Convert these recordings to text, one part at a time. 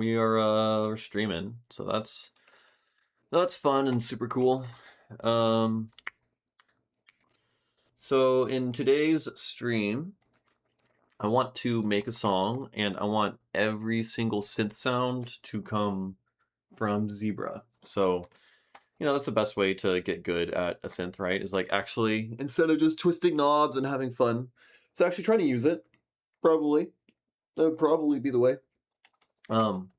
we are we're streaming, so that's fun and super cool. Um, so in today's stream, I want to make a song, and I want every single synth sound to come from Zebra. So, that's the best way to get good at a synth, right? Is like actually, instead of just twisting knobs and having fun, it's actually trying to use it. Probably. That would probably be the way. Um,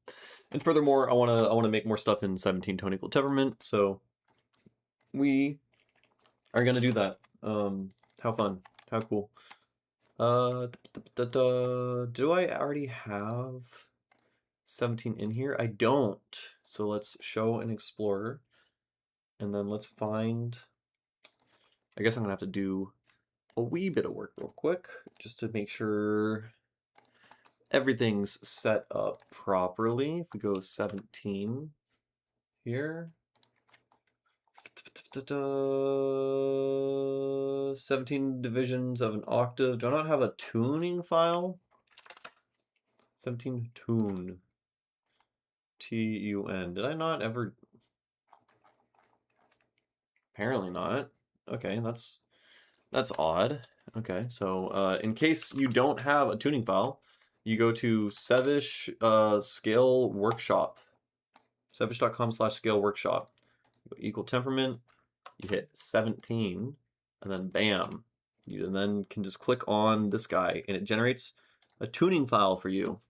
and furthermore, I wanna make more stuff in 17 tone equal temperament, so we are gonna do that. How fun, how cool. Do I already have 17 in here? I don't. So let's show and explore, and then let's find. I guess I'm gonna have to do a wee bit of work real quick just to make sure everything's set up properly. If we go 17 here. 17 divisions of an octave. Do I not have a tuning file? 17 tune. T-U-N. Did I not ever? Apparently not. Okay, that's odd. Okay, so in case you don't have a tuning file, you go to Sevish Scale Workshop. Sevish.com/scale workshop. Equal temperament. You hit 17, and then bam. You then can just click on this guy, and it generates a tuning file for you.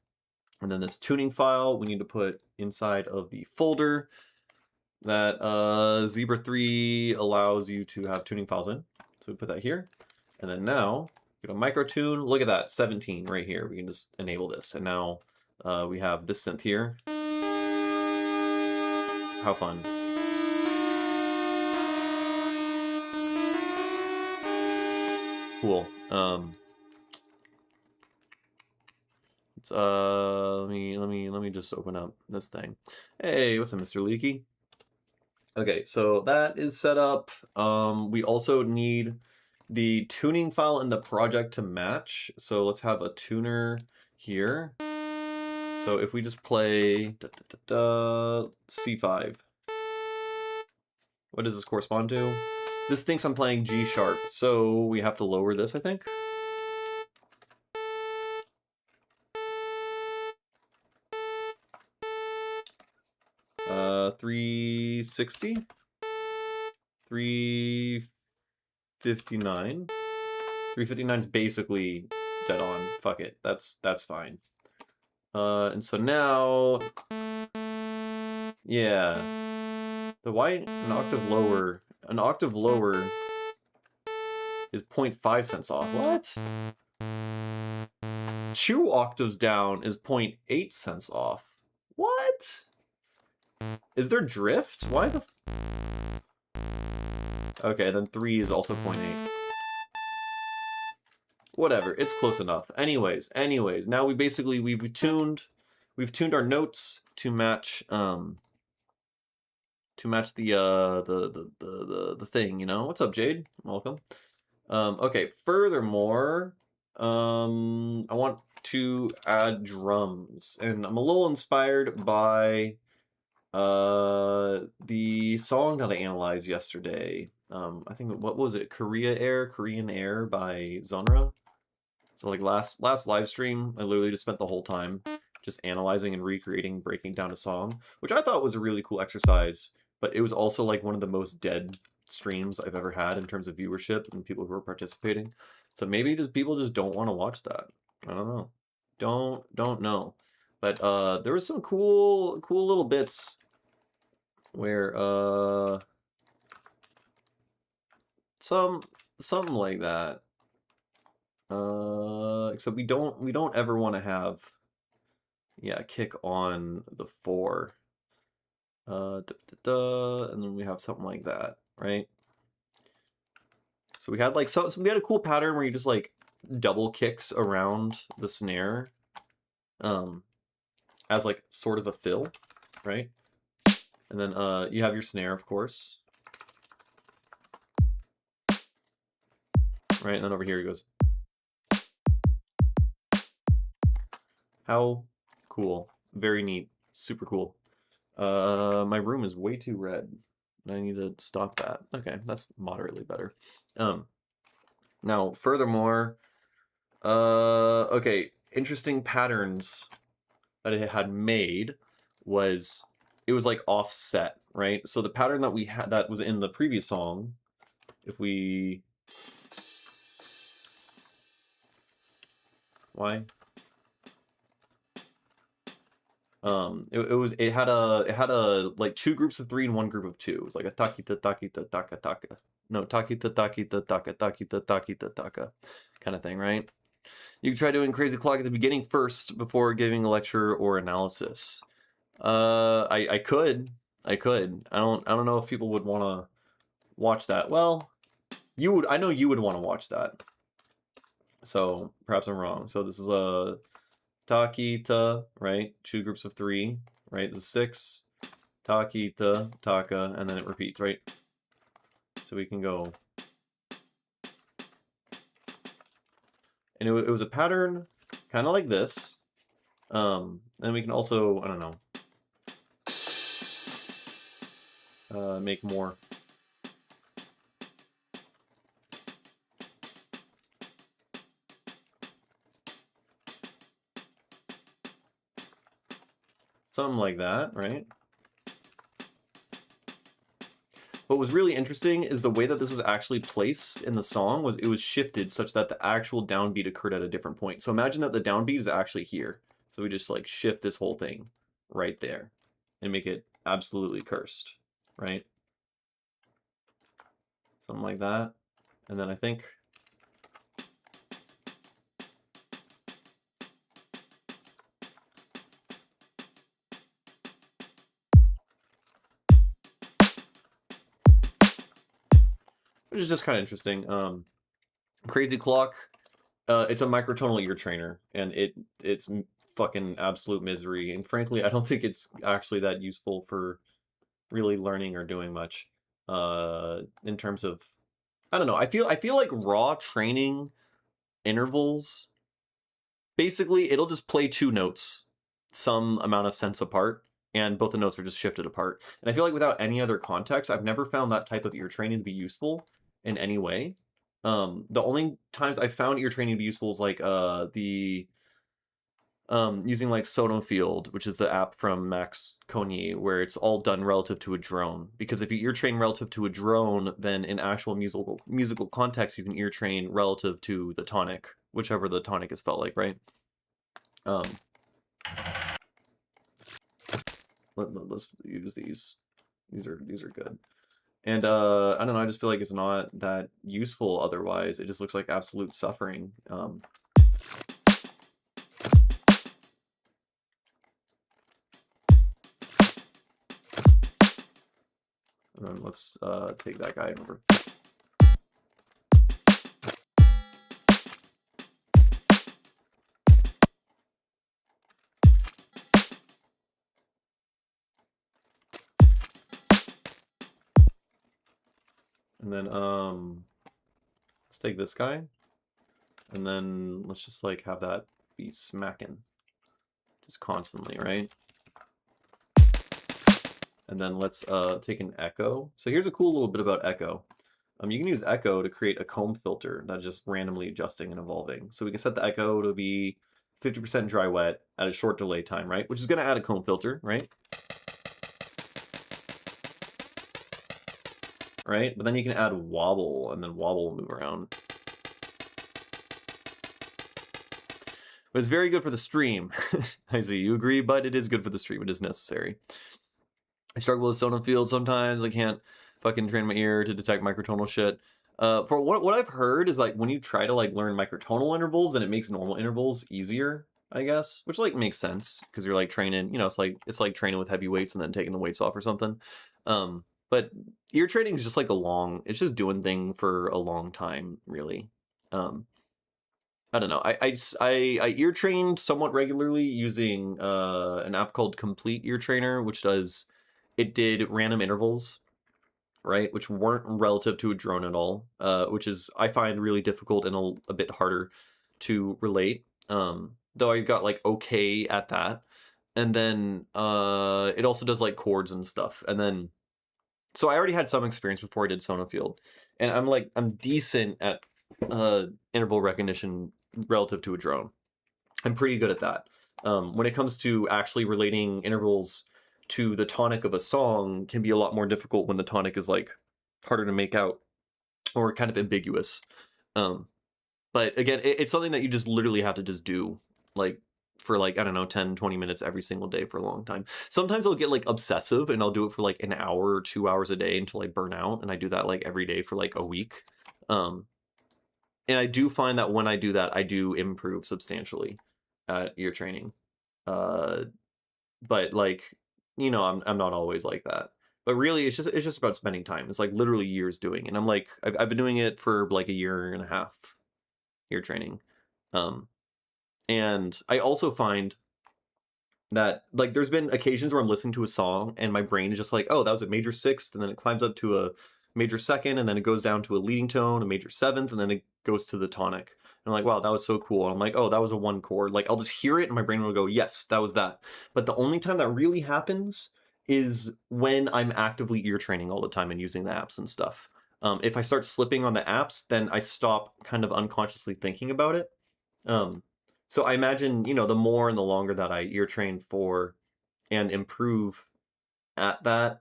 And then this tuning file we need to put inside of the folder that Zebra 3 allows you to have tuning files in. So we put that here. And then now, go to microtune. Look at that, 17 right here. We can just enable this. And now we have this synth here. How fun. Cool. Let me just open up this thing. Hey, what's up, Mr. Leaky? Okay, so that is set up. We also need the tuning file in the project to match. So let's have a tuner here. So if we just play C5, what does this correspond to? This thinks I'm playing G sharp, so we have to lower this, I think. 360, 359. 359 is basically dead on. Fuck it, that's fine. And so now, yeah, the why an octave lower is 0.5 cents off. What? 2 octaves down is 0.8 cents off. What? Is there drift? Why the? Okay, then 3 is also 0.8. Whatever, it's close enough. Anyways, now we've tuned our notes to match the thing, What's up, Jade? Welcome. Okay, furthermore, I want to add drums, and I'm a little inspired by the song that I analyzed yesterday. I think, what was it? Korean Air by Zonra. So like last live stream, I literally just spent the whole time just analyzing and recreating, breaking down a song, which I thought was a really cool exercise, but it was also like one of the most dead streams I've ever had in terms of viewership and people who were participating. So maybe people just don't want to watch that. I don't know. Don't know. But there was some cool little bits where something like that. Except we don't ever want to have, kick on the 4. And then we have something like that, right? So we had like we had a cool pattern where you just like double kicks around the snare, as like sort of a fill, right? And then you have your snare, of course, right? And then over here he goes. How cool. Very neat. Super cool. My room is way too red. I need to stop that. Okay, that's moderately better. Now, furthermore, okay, interesting patterns that it had made was it was like offset, right? So the pattern that we had that was in the previous song, if we why? It had a like two groups of three and one group of two. It was like a takita takita taka taka. No, takita takita taka takita takita taka kind of thing, right? You can try doing crazy clock at the beginning first before giving a lecture or analysis. I could. I could. I don't know if people would want to watch that. Well, you would. I know you would want to watch that. So perhaps I'm wrong. So this is a Takita, right? Two groups of three, right? This is 6. Takita, Taka, and then it repeats, right? So we can go. And it was a pattern kind of like this. And we can also, I don't know, make more. Something like that, right? What was really interesting is the way that this was actually placed in the song was it was shifted such that the actual downbeat occurred at a different point. So imagine that the downbeat is actually here. So we just like shift this whole thing right there and make it absolutely cursed, right? Something like that. And then I think which is just kind of interesting. Crazy Clock, it's a microtonal ear trainer, and it's fucking absolute misery. And frankly, I don't think it's actually that useful for really learning or doing much. In terms of, I don't know. I feel like raw training intervals. Basically, it'll just play two notes, some amount of sense apart, and both the notes are just shifted apart. And I feel like without any other context, I've never found that type of ear training to be useful in any way. The only times I found ear training to be useful is like the using like Sonofield, which is the app from Max Conyi, where it's all done relative to a drone. Because if you ear train relative to a drone, then in actual musical context, you can ear train relative to the tonic, whichever the tonic is felt like, right? Let's use these. These are good. And I don't know, I just feel like it's not that useful otherwise. It just looks like absolute suffering. And then let's take that guy over. And then let's take this guy. And then let's just like have that be smacking. Just constantly, right? And then let's take an echo. So here's a cool little bit about echo. You can use echo to create a comb filter that's just randomly adjusting and evolving. So we can set the echo to be 50% dry wet at a short delay time, right? Which is going to add a comb filter, right? Right? But then you can add wobble, and then wobble will move around. But it's very good for the stream. I see you agree, but it is good for the stream. It is necessary. I struggle with Sonofield sometimes. I can't fucking train my ear to detect microtonal shit. For what I've heard is like when you try to like learn microtonal intervals, then it makes normal intervals easier, I guess, which like makes sense because you're like training, you know, it's like training with heavy weights and then taking the weights off or something. But ear training is just like it's just doing thing for a long time, really. I don't know. I ear trained somewhat regularly using an app called Complete Ear Trainer, which did random intervals, right, which weren't relative to a drone at all, which is I find really difficult and a bit harder to relate. Though I got like okay at that. and then it also does like chords and stuff. And then so I already had some experience before I did Sonofield, and I'm decent at interval recognition relative to a drone. I'm pretty good at that. When it comes to actually relating intervals to the tonic of a song, can be a lot more difficult when the tonic is like harder to make out or kind of ambiguous. Um, but again, it's something that you just literally have to just do, like, for like, I don't know, 10, 20 minutes every single day for a long time. Sometimes I'll get like obsessive and I'll do it for like an hour or 2 hours a day until I burn out. And I do that like every day for like a week. And I do find that when I do that, I do improve substantially at ear training. Uh, but like, I'm not always like that. But really, it's just about spending time. It's like literally years doing, and I'm like, I've been doing it for like a year and a half, ear training. Um, and I also find that like there's been occasions where I'm listening to a song and my brain is just like, oh, that was a major sixth, and then it climbs up to a major second, and then it goes down to a leading tone, a major seventh, and then it goes to the tonic. And I'm like, wow, that was so cool. And I'm like, oh, that was a one chord. Like I'll just hear it and my brain will go, yes, that was that. But the only time that really happens is when I'm actively ear training all the time and using the apps and stuff. If I start slipping on the apps, then I stop kind of unconsciously thinking about it. Um, so I imagine, the more and the longer that I ear train for and improve at that,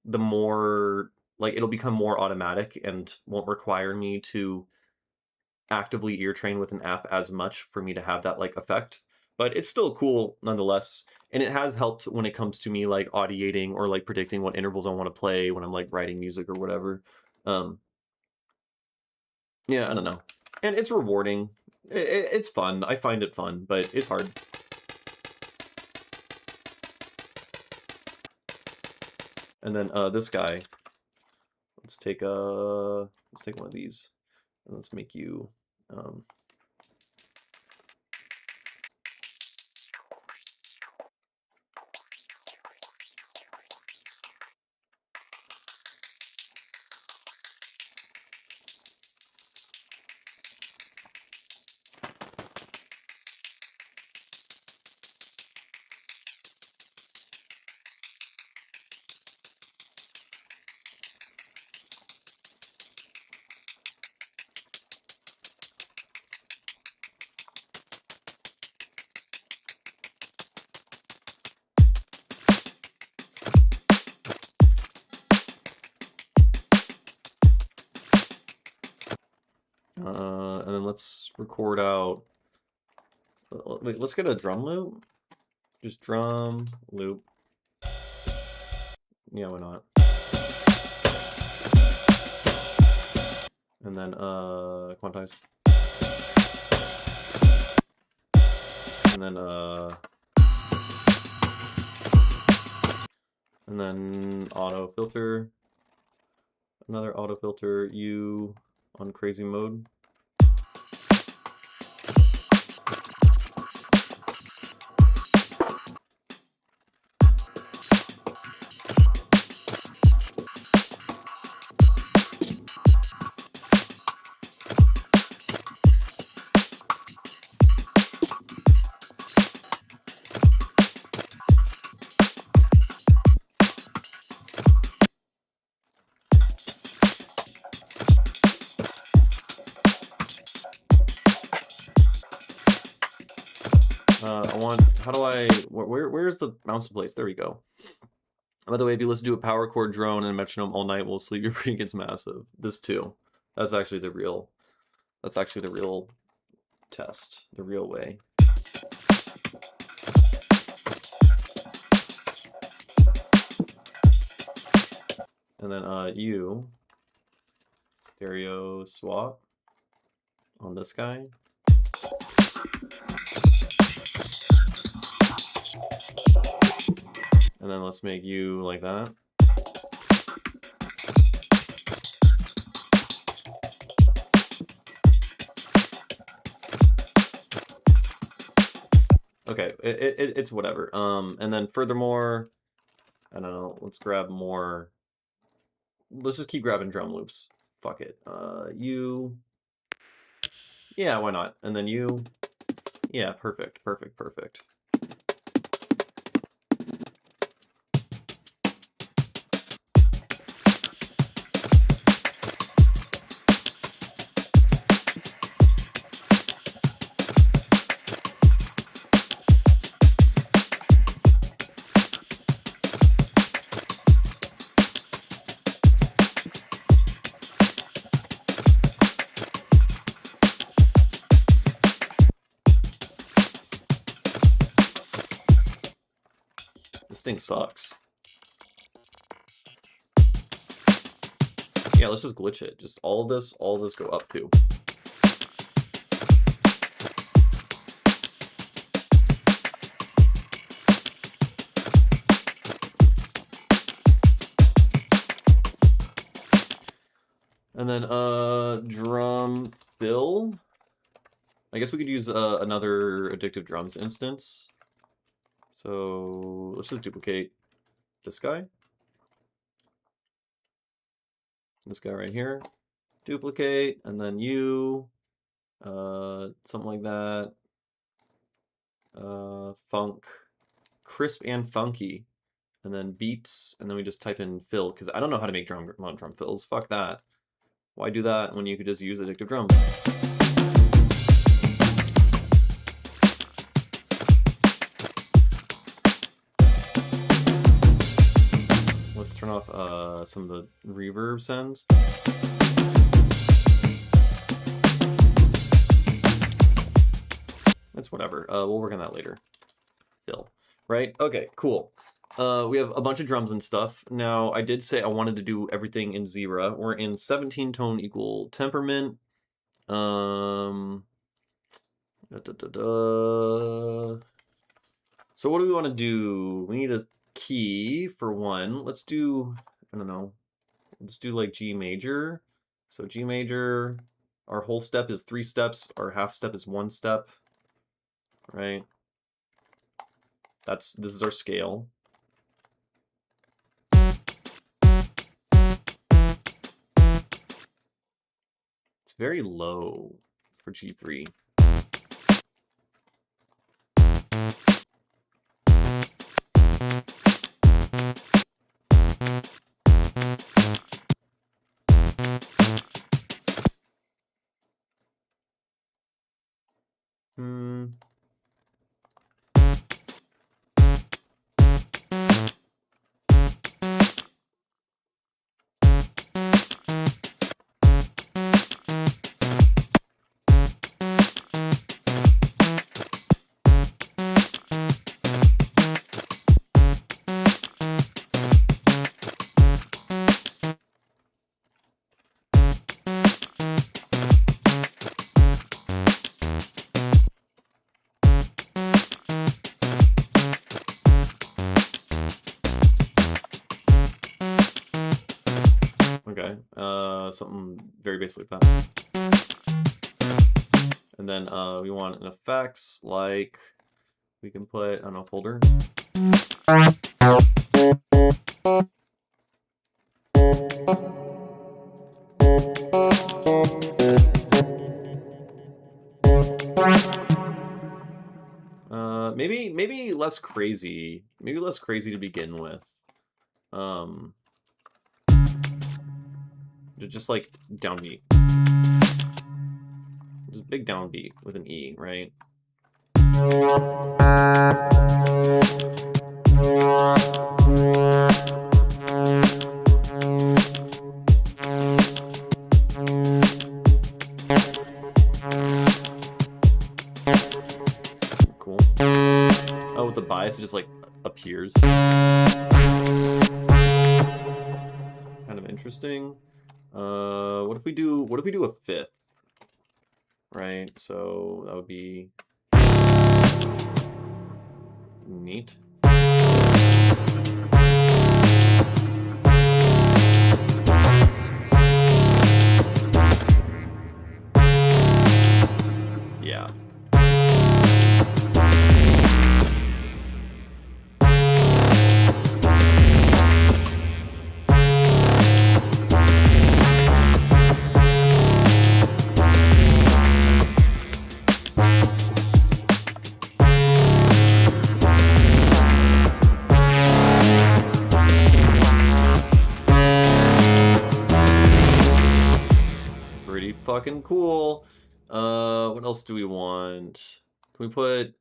the more like it'll become more automatic and won't require me to actively ear train with an app as much for me to have that like effect. But it's still cool nonetheless. And it has helped when it comes to me like audiating or like predicting what intervals I want to play when I'm like writing music or whatever. Um, yeah, I don't know. And it's rewarding. It's fun. I find it fun, but it's hard. And then this guy, let's take one of these, and let's make you. And then let's record out. Wait, let's get a drum loop. Just drum loop. Yeah, why not? And then quantize. And then auto filter. Another auto filter U on crazy mode. Where's the mouse place? There we go. By the way, if you listen to a power chord drone and a metronome all night while sleep, your brain gets massive. This too. That's actually the real test, the real way. And then you stereo swap on this guy. And then let's make you like that. Okay, it's whatever. And then furthermore, I don't know, let's grab more. Let's just keep grabbing drum loops. Fuck it. You. Yeah, why not? And then you. Yeah, perfect. thing sucks. Yeah, let's just glitch it. Just all of this go up too. And then drum fill. I guess we could use another addictive drums instance. So let's just duplicate this guy. This guy right here. Duplicate, and then you, something like that. Funk, crisp and funky, and then beats, and then we just type in fill, because I don't know how to make drum fills. Fuck that. Why do that when you could just use addictive drums? Let's turn off some of the reverb sends. It's whatever. We'll work on that later. Fill. Right? Okay, cool. We have a bunch of drums and stuff. Now, I did say I wanted to do everything in Zebra. We're in 17 tone equal temperament. So what do we want to do? We need a key for one. Let's do, I don't know, let's do like G major. So G major, our whole step is 3 steps, our half step is 1 step, right? This is our scale. It's very low for G3. Okay, something very basic like that. And then we want an effects, like we can put, I don't know, folder. Maybe less crazy. Maybe less crazy to begin with. Just like downbeat. Just big downbeat with an E, right? Cool. Oh, with the bias, it just like appears. Kind of interesting. What if we do a fifth? Right, so that would be neat. Yeah. Fucking cool. What else do we want? Can we put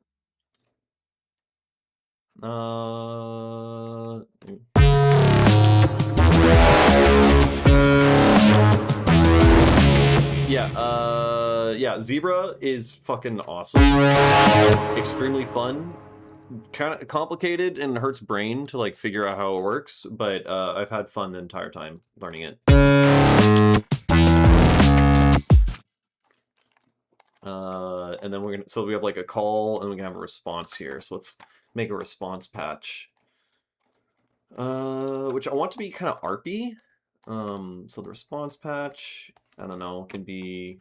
yeah, Zebra is fucking awesome. Extremely fun. kind of complicated and hurts brain to like figure out how it works, but I've had fun the entire time learning it. And then so we have like a call and we can have a response here. So let's make a response patch. Which I want to be kind of ARPy. So the response patch, I don't know, can be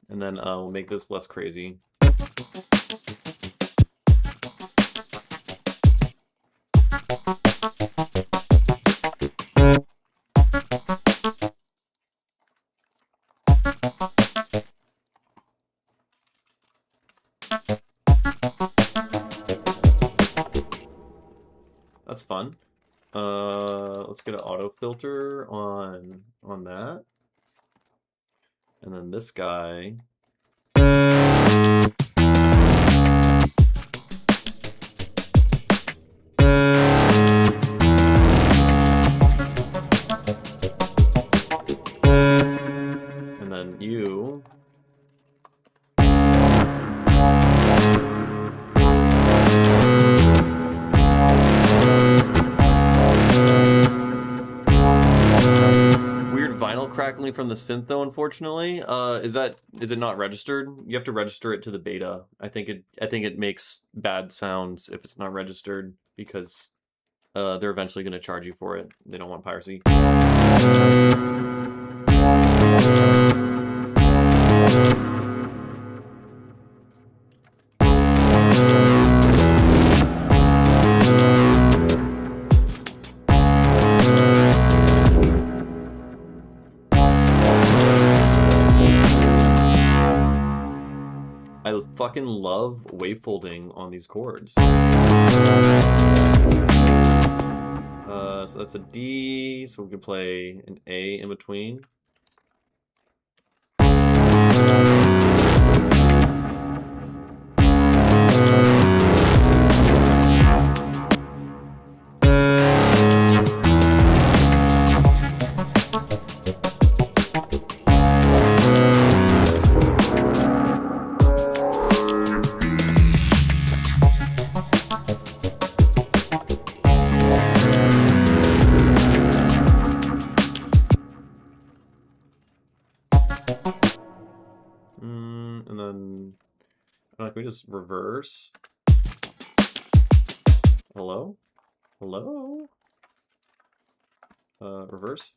and then we'll make this less crazy. That's fun. Let's get an auto filter on that. And then this guy. And then you. Weird vinyl crackling from the synth though, unfortunately. Is it not registered? You have to register it to the beta. I think it makes bad sounds if it's not registered because they're eventually going to charge you for it. They don't want piracy. I fucking love wavefolding on these chords. So that's a D, so we can play an A in between. And then can we just reverse? Hello? Hello? Reverse.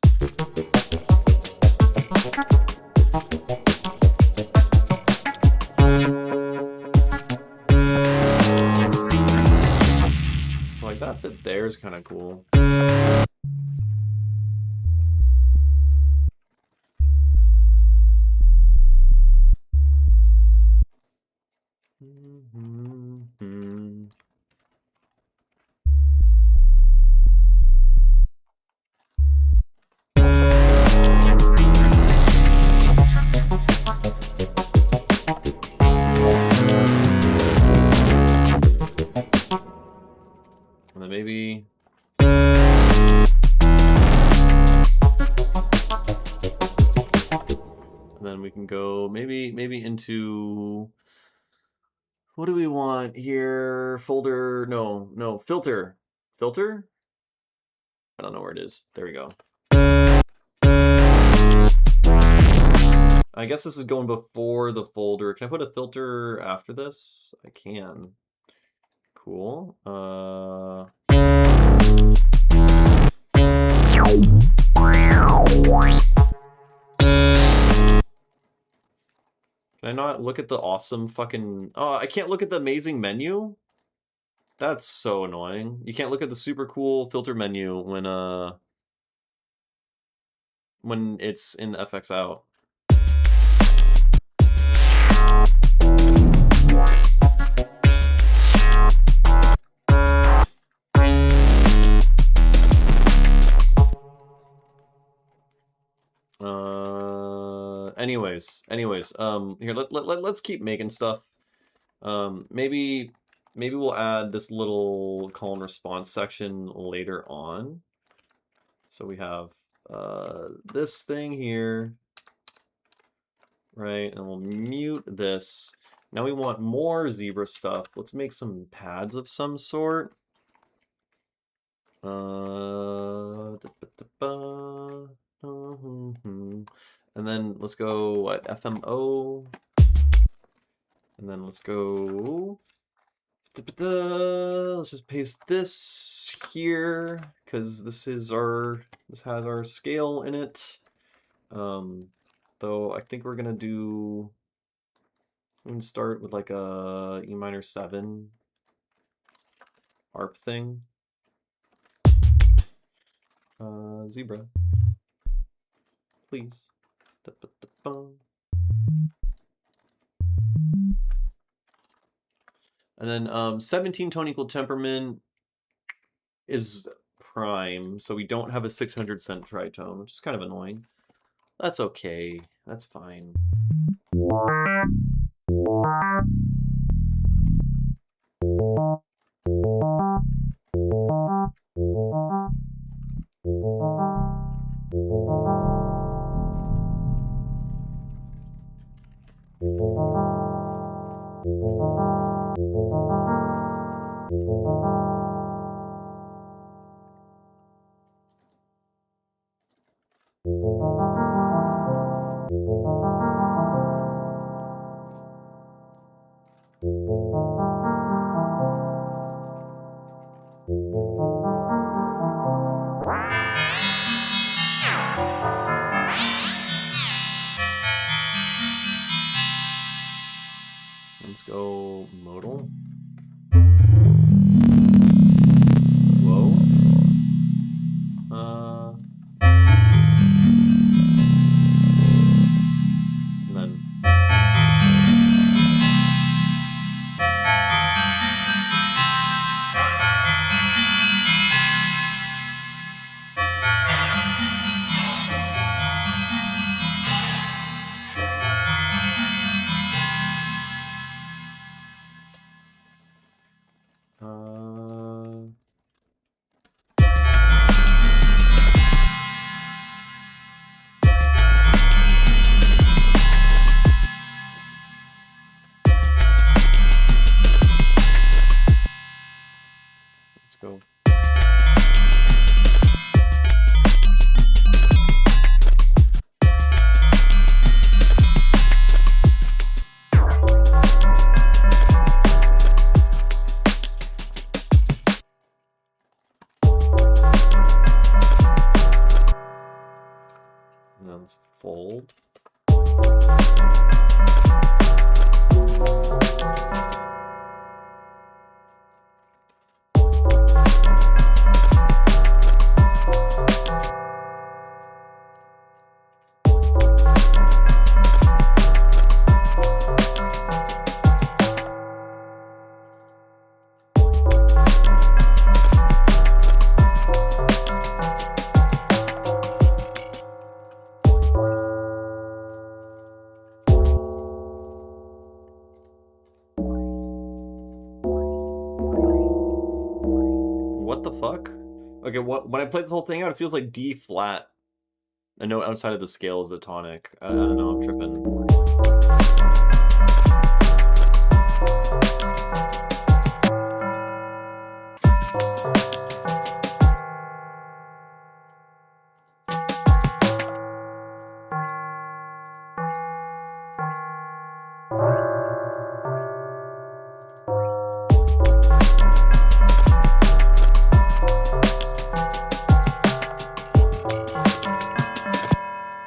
Like that bit there is kind of cool. And then maybe and then we can go maybe into, what do we want here? Folder, no, filter. Filter? I don't know where it is. There we go. I guess this is going before the folder. Can I put a filter after this? I can. Cool. Can I not look at the awesome fucking... Oh, I can't look at the amazing menu? That's so annoying. You can't look at the super cool filter menu when it's in FX out. Anyways, here let's keep making stuff. Maybe we'll add this little call and response section later on. So we have this thing here, right? And we'll mute this. Now we want more zebra stuff. Let's make some pads of some sort. And then let's go, what, FMO? And then let's go, let's just paste this here, because this has our scale in it. Though I think we're gonna start with like a E minor 7 ARP thing. Zebra, please. And then 17 tone equal temperament is prime, so we don't have a 600 cent tritone, which is kind of annoying. That's okay. That's fine. Let's go modal. Whoa. And then let's go. And then let's fold. What the fuck? Okay, when I play this whole thing out, it feels like D flat. A note outside of the scale is a tonic. I don't know, I'm tripping.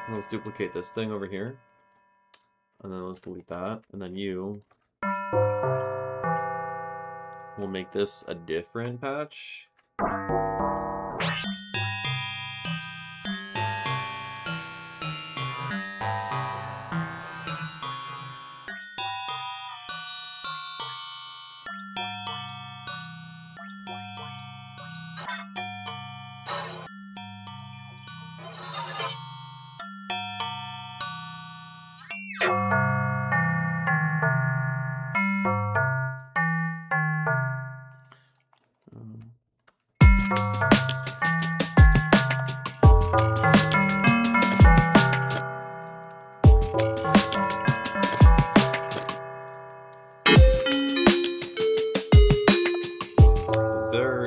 Let's duplicate this thing over here. And then let's delete that. And then you. We'll make this a different patch.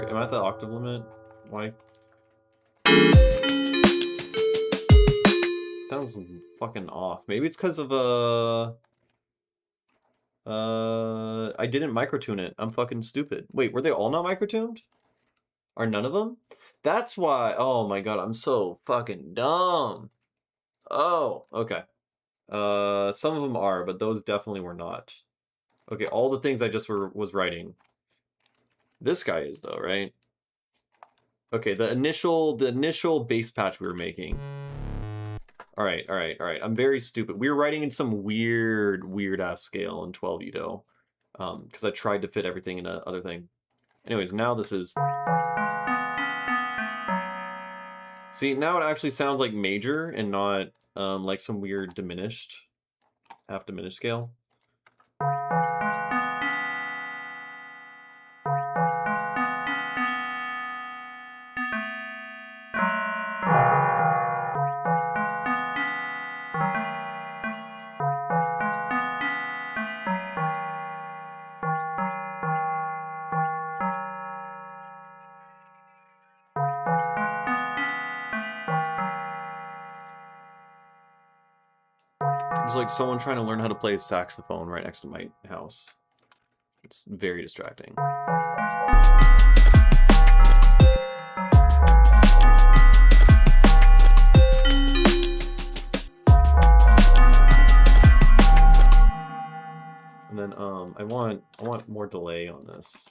Am I at the octave limit? Why? Sounds fucking off. Maybe it's because of I didn't microtune it. I'm fucking stupid. Wait, were they all not microtuned? Are none of them? That's why. Oh my god, I'm so fucking dumb. Oh, okay. Some of them are, but those definitely were not. Okay, all the things I just was writing. This guy is though, right? Okay, the initial base patch we were making. All right. I'm very stupid. We were writing in some weird ass scale in 12 Udo, because I tried to fit everything in another thing. Anyways, now this is. See, now it actually sounds like major and not like some weird diminished, half diminished scale. There's like someone trying to learn how to play a saxophone right next to my house. It's very distracting. And then I want more delay on this.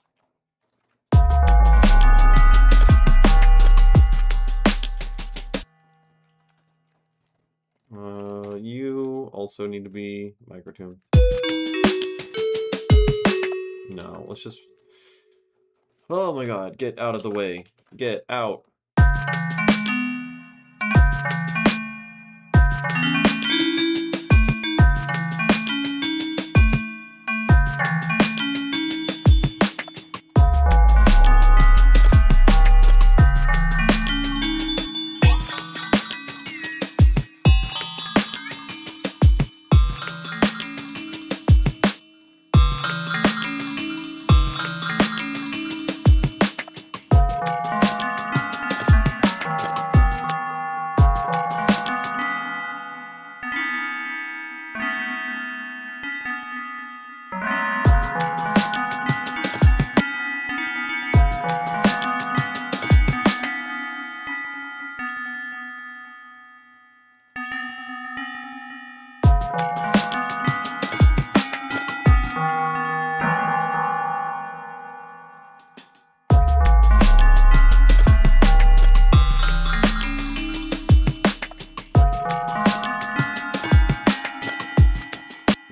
You also need to be microtuned. No, let's just. Oh my god, get out of the way. Get out.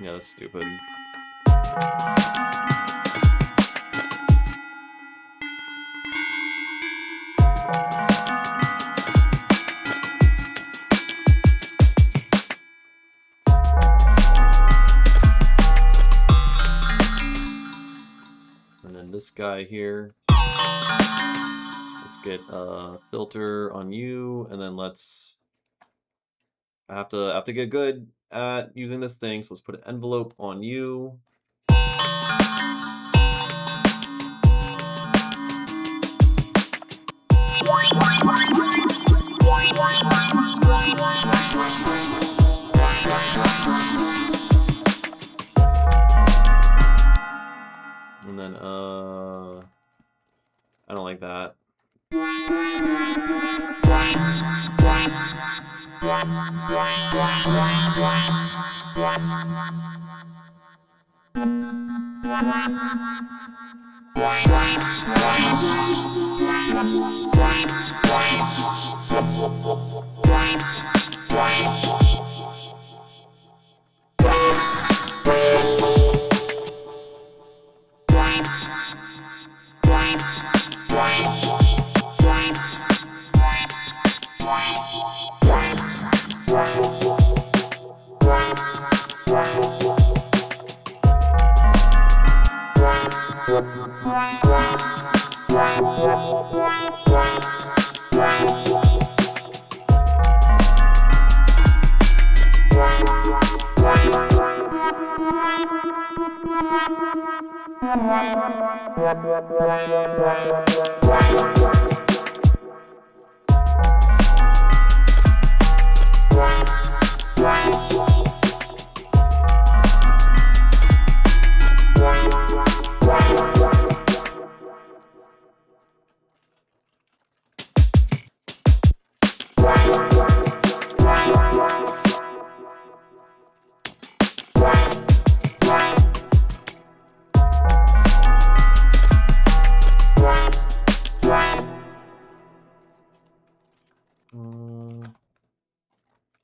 Yeah, that's stupid. And then this guy here. Let's get a filter on you, and then let's. I have to get good at using this thing, so let's put an envelope on you. And then I don't like that.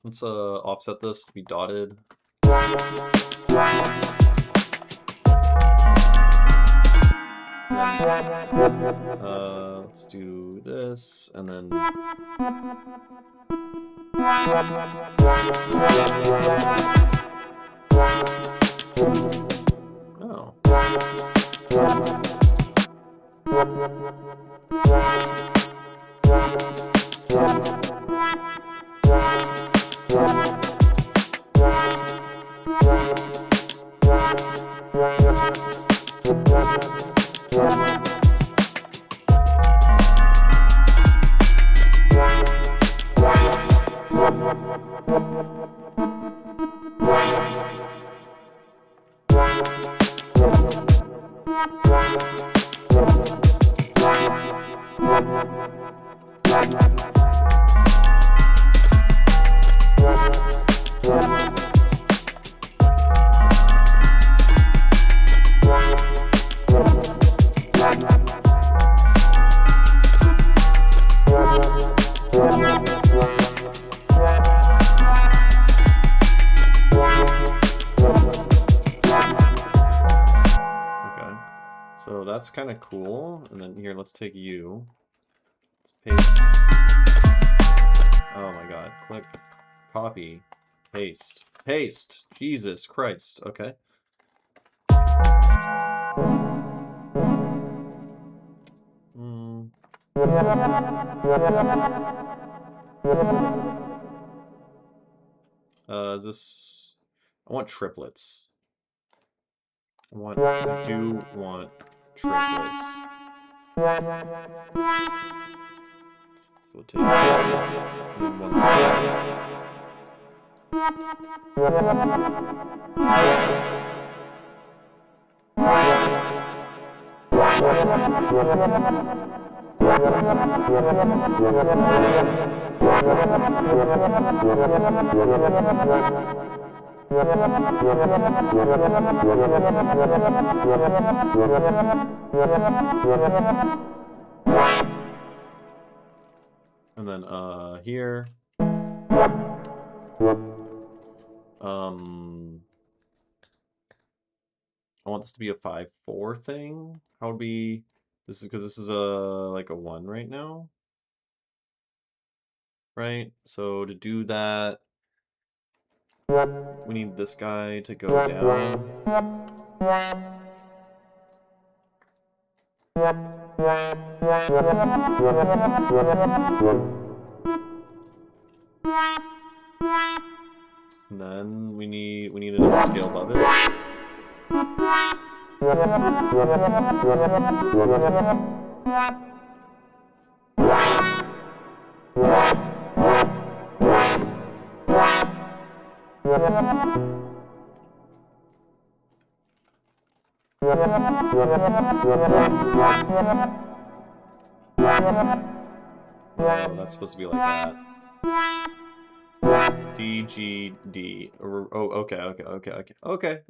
Let's offset this to be dotted. Let's do this, and then oh. So that's kind of cool. And then here, let's take you. Let's paste. Oh my god. Click, copy, paste, paste. Jesus Christ. Okay. This. I want triplets. I do want triplets. So we'll take one and then here I want this to be a 5-4 thing. How would be this is because this is like a 1 right now. Right? So to do that, we need this guy to go down. And then we need another scale above it. Oh, that's supposed to be like that. D, G, D. Oh, okay.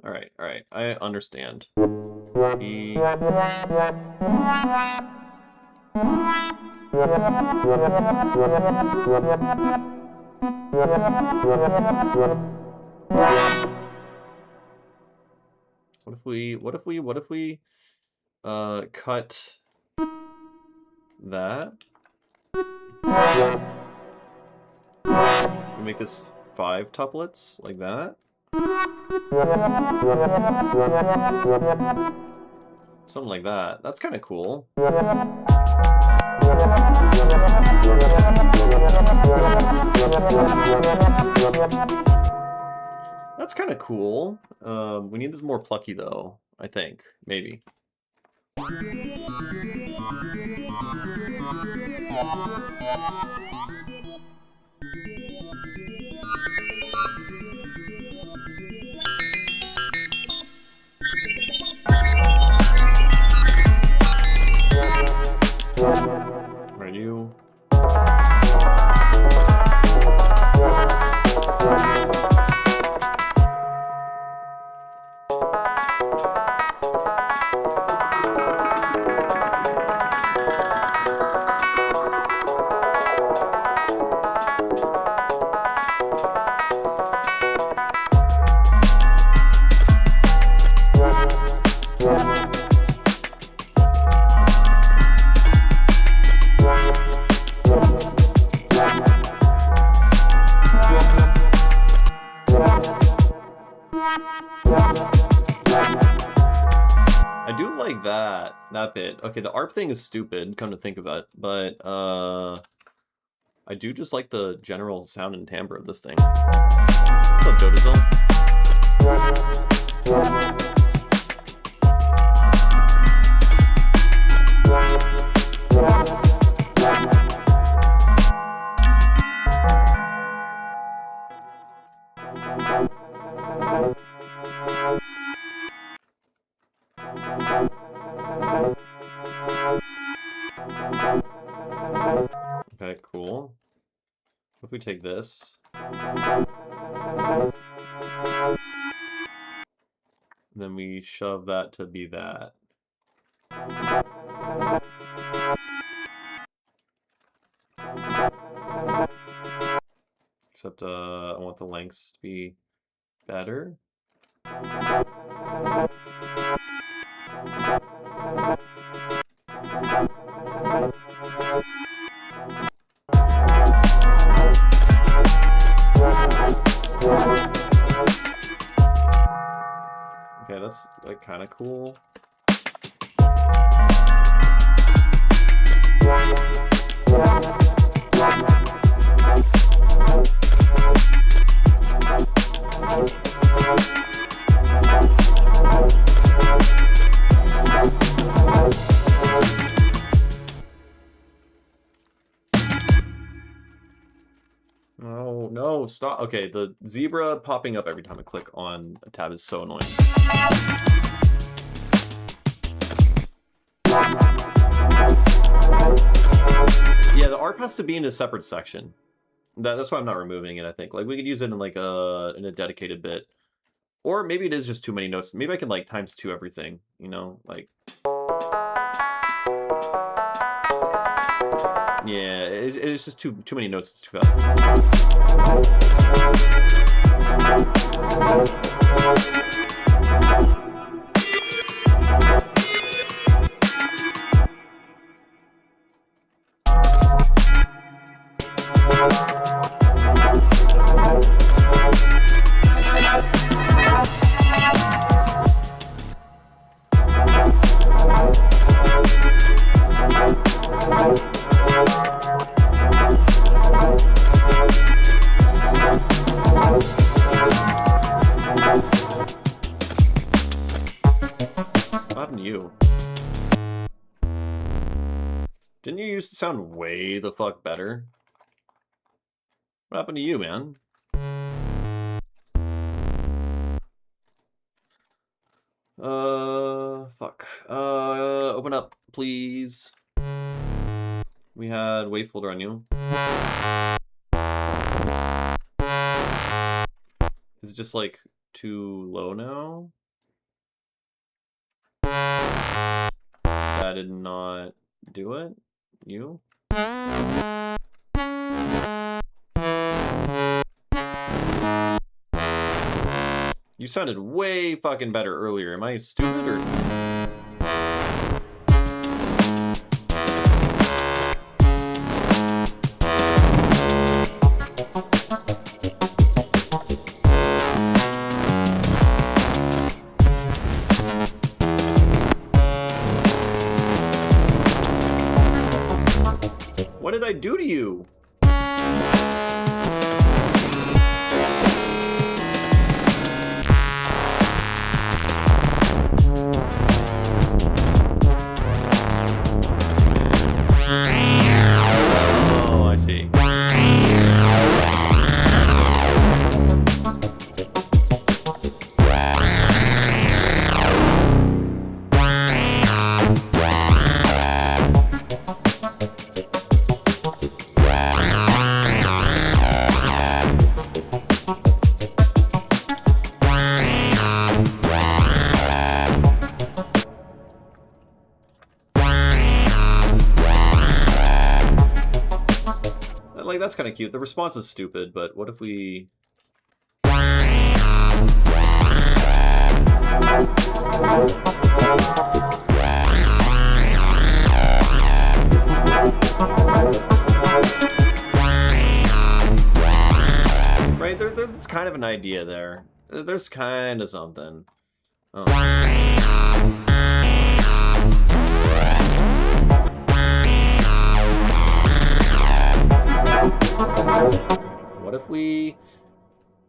All right. I understand. E. What if we cut that? We make this 5 tuplets like that. Something like that. That's kind of cool. That's kind of cool. We need this more plucky though, I think. Maybe. Right, you. I do like that bit. Okay, the ARP thing is stupid, come to think of it, but I do just like the general sound and timbre of this thing. What's up, Dodazil? Okay, cool. If we take this, then we shove that to be that. Except I want the lengths to be better. Okay, that's like kind of cool. Oh, no, stop. Okay, the zebra popping up every time I click on a tab is so annoying. Yeah, the ARP has to be in a separate section. That's why I'm not removing it, I think. Like, we could use it in, like, in a dedicated bit. Or maybe it is just too many notes. Maybe I can, like, ×2 everything, you know? Like... Yeah, it's just too many notes. It's too fast. Didn't you used to sound way the fuck better? What happened to you, man? Fuck. Open up, please. We had wave folder on you. Is it just like too low now? That did not do it. You? You sounded way fucking better earlier. Am I stupid or... What did I do to you? Oh, I see. Like, that's kind of cute. The response is stupid, but what if we... Right, there's kind of an idea there. There's kind of something. Oh. What if we...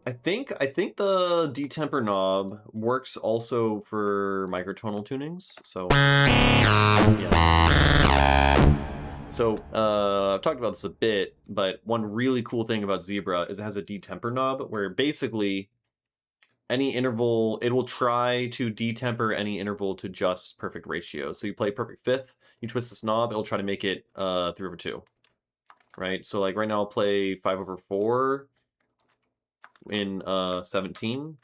I think the detemper knob works also for microtonal tunings, so... Yeah. So, I've talked about this a bit, but one really cool thing about Zebra is it has a detemper knob, where basically any interval, it will try to detemper any interval to just perfect ratio. So you play perfect fifth, you twist this knob, it'll try to make it 3/2. Right, so like right now I'll play 5/4 in 17.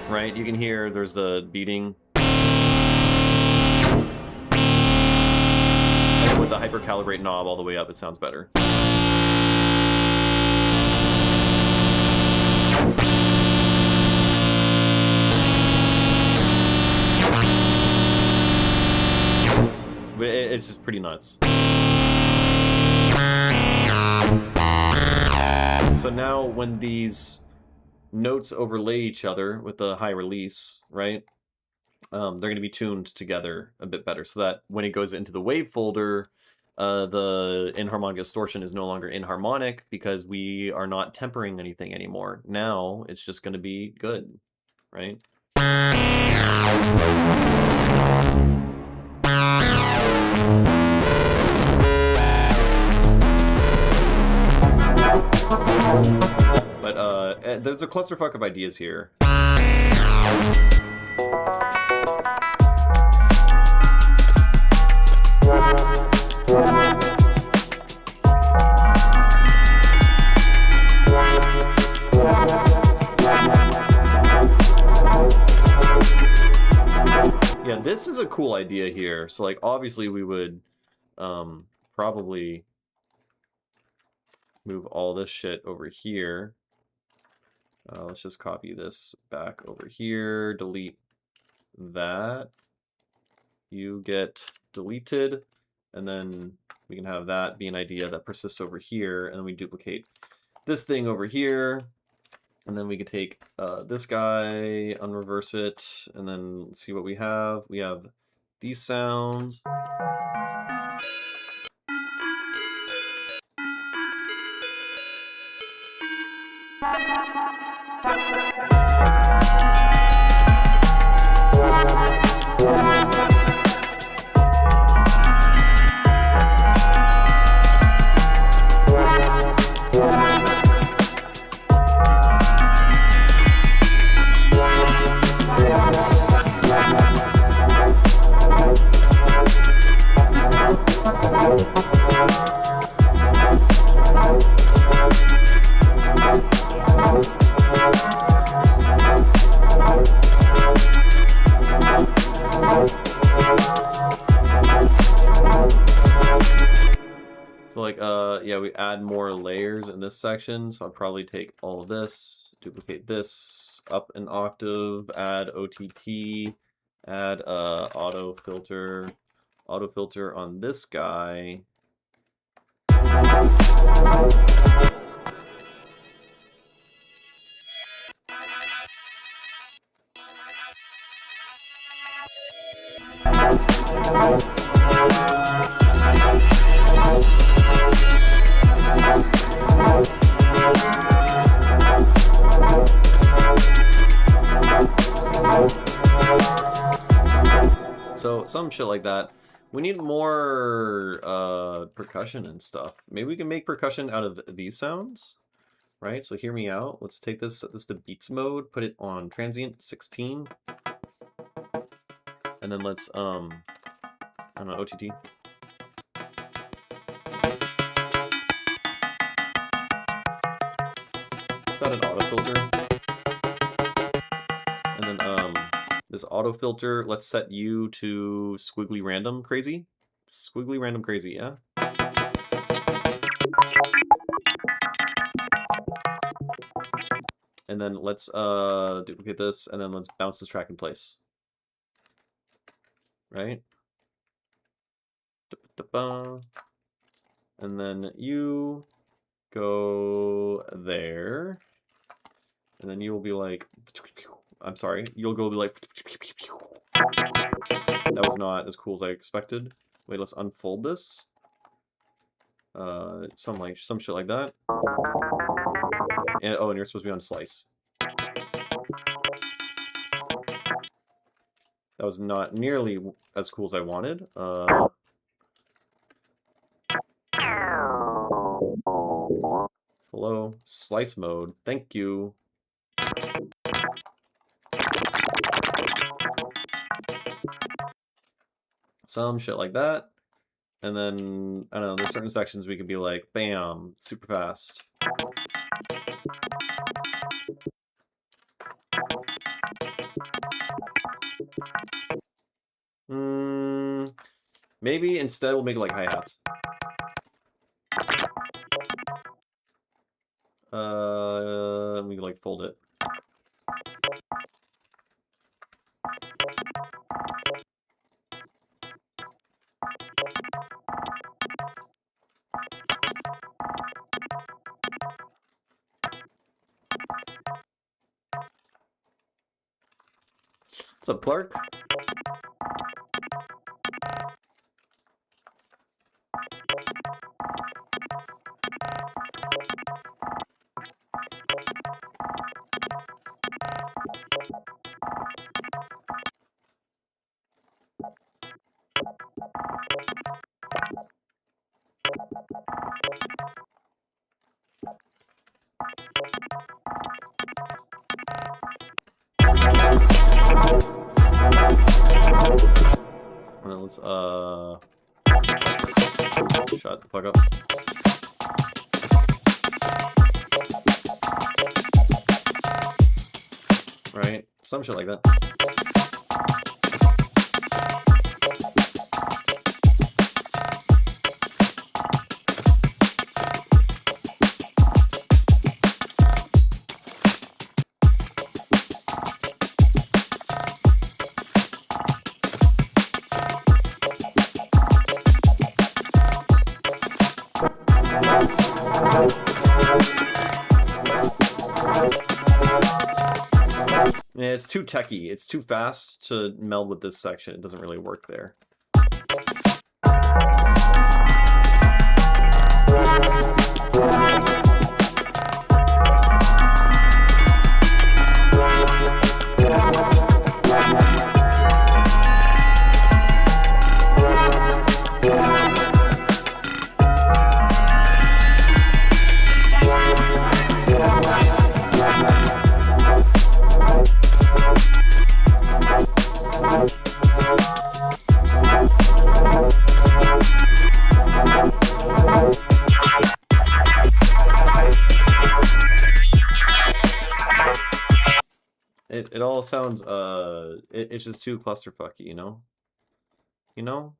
Right, you can hear there's the beating. And with the hypercalibrate knob all the way up, it sounds better. It's just pretty nuts. So now when these notes overlay each other with the high release, right, they're going to be tuned together a bit better, so that when it goes into the wave folder, the inharmonic distortion is no longer inharmonic because we are not tempering anything anymore. Now it's just going to be good, right? But there's a clusterfuck of ideas here. Yeah, this is a cool idea here. So like obviously we would probably move all this shit over here. Let's just copy this back over here, delete that. You get deleted, and then we can have that be an idea that persists over here, and then we duplicate this thing over here, and then we can take this guy, unreverse it, and then let's see what we have. We have these sounds. add more layers in this section, so I'll probably take all of this, duplicate this, up an octave, add OTT, add auto filter on this guy. So some shit like that. We need more percussion and stuff. Maybe we can make percussion out of these sounds, right? So hear me out. Let's take this, set this to beats mode, put it on transient 16. And then let's, I don't know, OTT. Got an auto filter. And then, this auto filter, let's set you to squiggly random crazy. Squiggly random crazy, yeah? And then let's duplicate this, and then let's bounce this track in place. Right? And then you go there. And then you will be like, I'm sorry, you'll go be like, that was not as cool as I expected. Wait, let's unfold this. Some shit like that. And, oh, and you're supposed to be on slice. That was not nearly as cool as I wanted. Hello, slice mode. Thank you. Some shit like that. And then, I don't know, there's certain sections we could be like, bam, super fast. Maybe instead we'll make it like hi-hats. We can like fold it. What's up, Clark? And then let's shut the fuck up. Right? Some shit like that. Yeah, it's too techy. It's too fast to meld with this section. It doesn't really work there. It all sounds it's just too clusterfucky, you know? You know?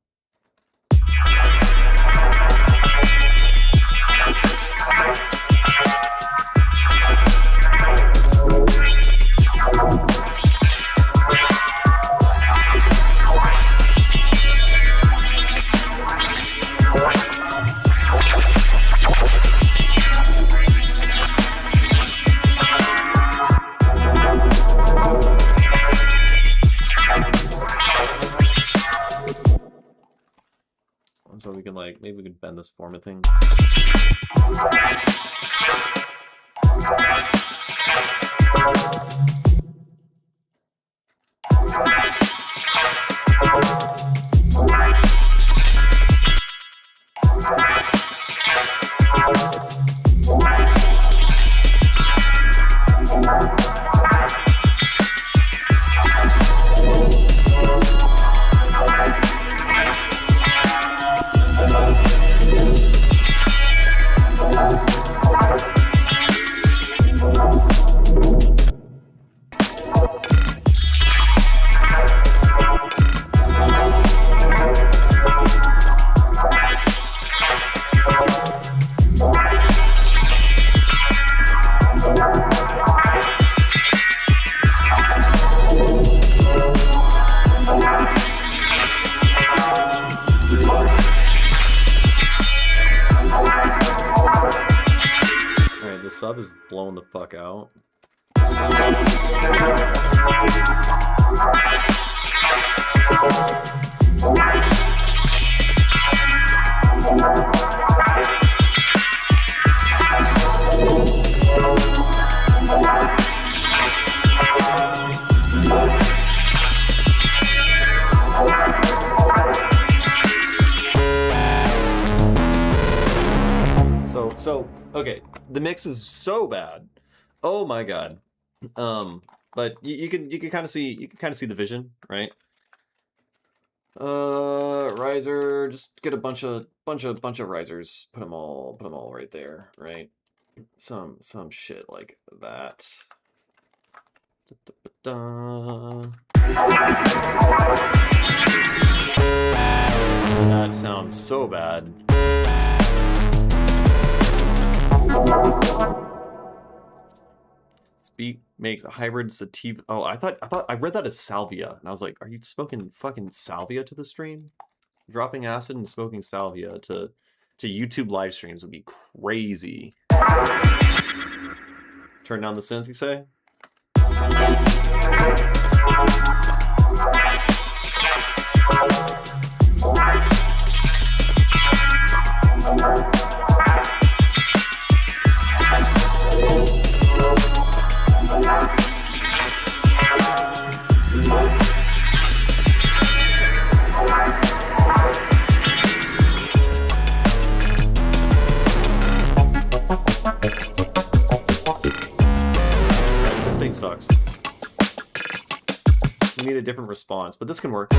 So we can like, maybe we can bend this format thing. Sub is blown the fuck out. So okay, the mix is so bad. Oh my god. But you can kind of see the vision, right? Riser, just get a bunch of risers, put them all right there, right? Some shit like that. That sounds so bad. This beat makes a hybrid sativa. Oh, I read that as salvia, and I was like, are you smoking fucking salvia to the stream? Dropping acid and smoking salvia to YouTube live streams would be crazy. Turn down the synth, you say? This thing sucks. We need a different response, but this can work.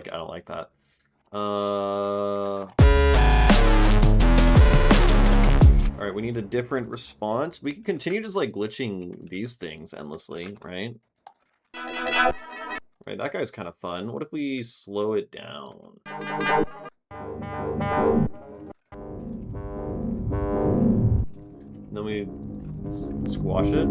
I don't like that. All right, we need a different response. We can continue just like glitching these things endlessly, right? Right, that guy's kind of fun. What if we slow it down? Then we squash it.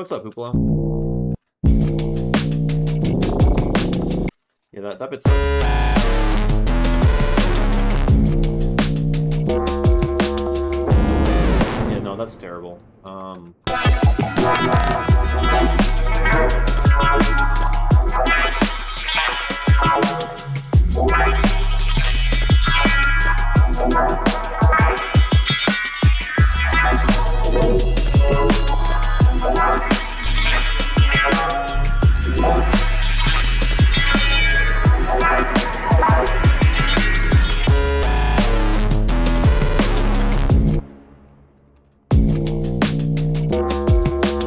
what's up, Hoopla? Yeah, that bit sucks. Yeah, no, that's terrible.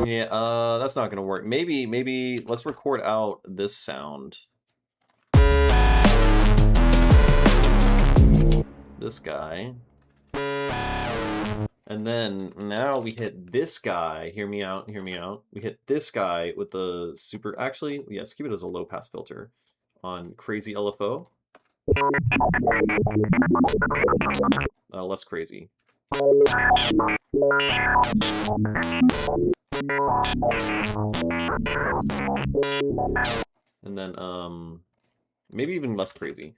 Yeah, that's not gonna work. Maybe let's record out this sound. This guy. And then now we hit this guy. Hear me out, hear me out. We hit this guy with the super, actually, yes, keep it as a low pass filter on crazy LFO. Less crazy. And then maybe even less crazy.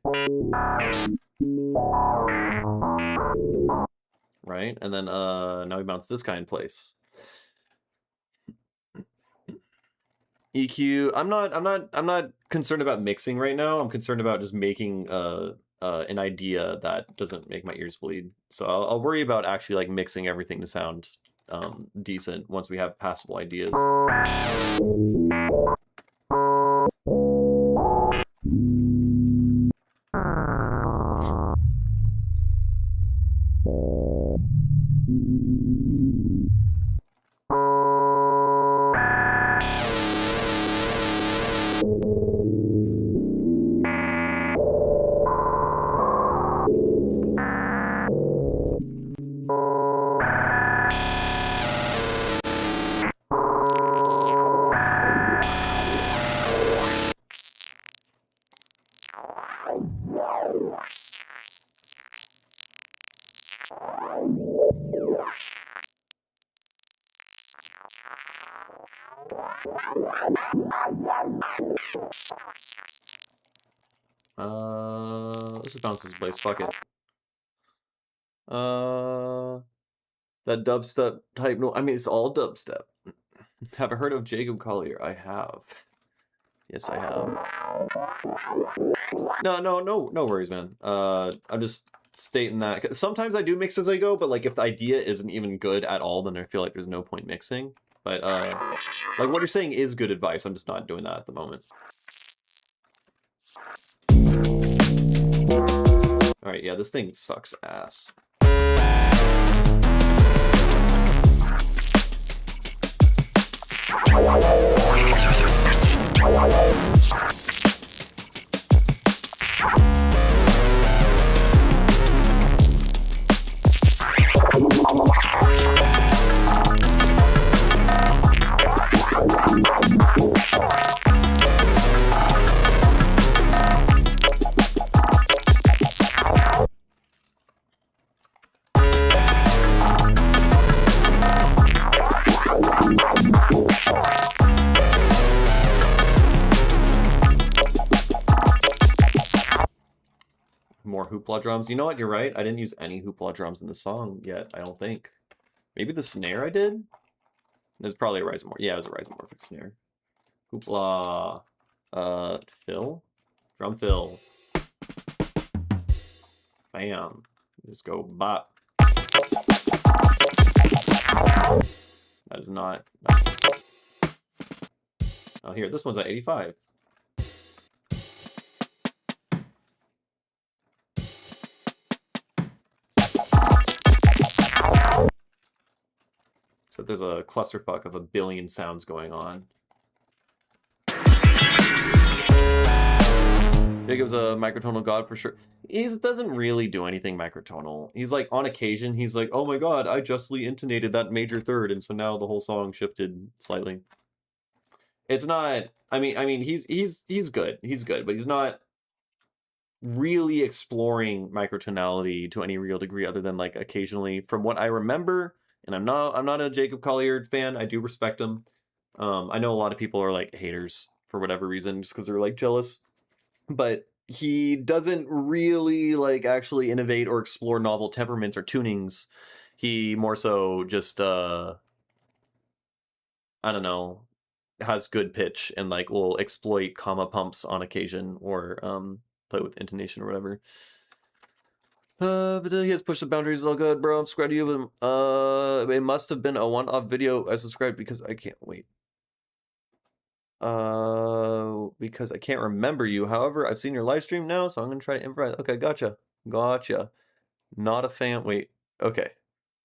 Right? And then now we bounce this guy in place. EQ, I'm not concerned about mixing right now. I'm concerned about just making an idea that doesn't make my ears bleed. So I'll worry about actually like mixing everything to sound decent once we have passable ideas. Let's just bounce this place, fuck it. That dubstep type, no, I mean, it's all dubstep. Have I heard of Jacob Collier? I have. Yes, I have. No worries, man. I'm just stating that. 'Cause sometimes I do mix as I go, but like if the idea isn't even good at all, then I feel like there's no point mixing. But like what you're saying is good advice. I'm just not doing that at the moment. All right, yeah, this thing sucks ass. More hoopla drums. You know what? You're right. I didn't use any hoopla drums in the song yet, I don't think. Maybe the snare I did? There's probably a Rhizomorphic. Yeah, it was a Rhizomorphic snare. Hoopla. Fill? Drum fill. Bam. Just go bop. That is not... Oh, here, this one's at 85. So there's a clusterfuck of a billion sounds going on. Jacob's a microtonal god for sure. He doesn't really do anything microtonal. He's like, on occasion, he's like, oh my god, I justly intonated that major third, and so now the whole song shifted slightly. It's not, I mean, he's good. He's good, but he's not really exploring microtonality to any real degree other than like occasionally, from what I remember, and I'm not a Jacob Collier fan, I do respect him. I know a lot of people are like haters for whatever reason, just because they're like jealous. But he doesn't really like actually innovate or explore novel temperaments or tunings. He more so just I don't know, has good pitch and like will exploit comma pumps on occasion or play with intonation or whatever. But then he has pushed the boundaries. All good, bro. I'm subscribed to you. It must have been a one-off video. I subscribed because I can't wait. Because I can't remember you. However, I've seen your live stream now, so I'm gonna try to improvise. Okay, gotcha. Not a fan. Wait. Okay,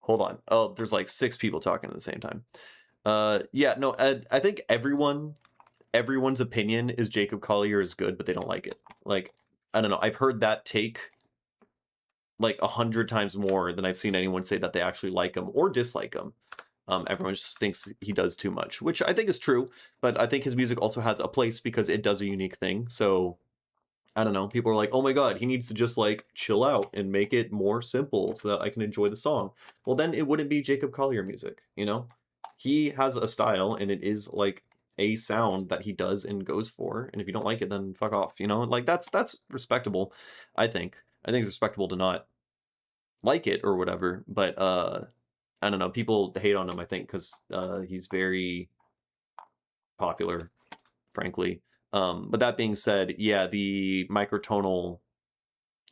hold on. Oh, there's like 6 people talking at the same time. Yeah, no. I think everyone's opinion is Jacob Collier is good, but they don't like it. Like, I don't know. I've heard that take like 100 times more than I've seen anyone say that they actually like him or dislike him. Everyone just thinks he does too much, which I think is true, but I think his music also has a place because it does a unique thing. So I don't know, people are like, oh my god, he needs to just like chill out and make it more simple so that I can enjoy the song. Well, then it wouldn't be Jacob Collier music, you know? He has a style and it is like a sound that he does and goes for, and if you don't like it, then fuck off, you know? Like that's respectable, I think. I think it's respectable to not like it or whatever, but I don't know, people hate on him, I think, because he's very popular, frankly. But that being said, yeah, the microtonal,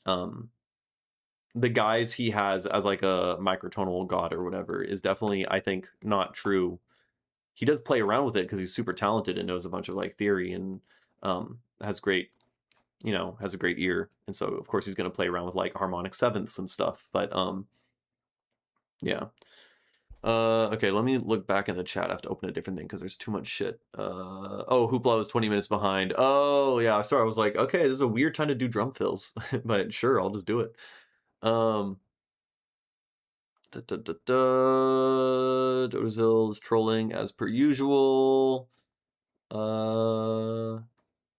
the guise he has as like a microtonal god or whatever is definitely, I think, not true. He does play around with it because he's super talented and knows a bunch of like theory and has great, has a great ear. And so, of course, he's going to play around with like harmonic sevenths and stuff. But yeah. Okay, let me look back in the chat. I have to open a different thing because there's too much shit. Oh, Hoopla was 20 minutes behind. Oh, yeah, I was like, okay, this is a weird time to do drum fills, but sure, I'll just do it. Dozil is trolling as per usual.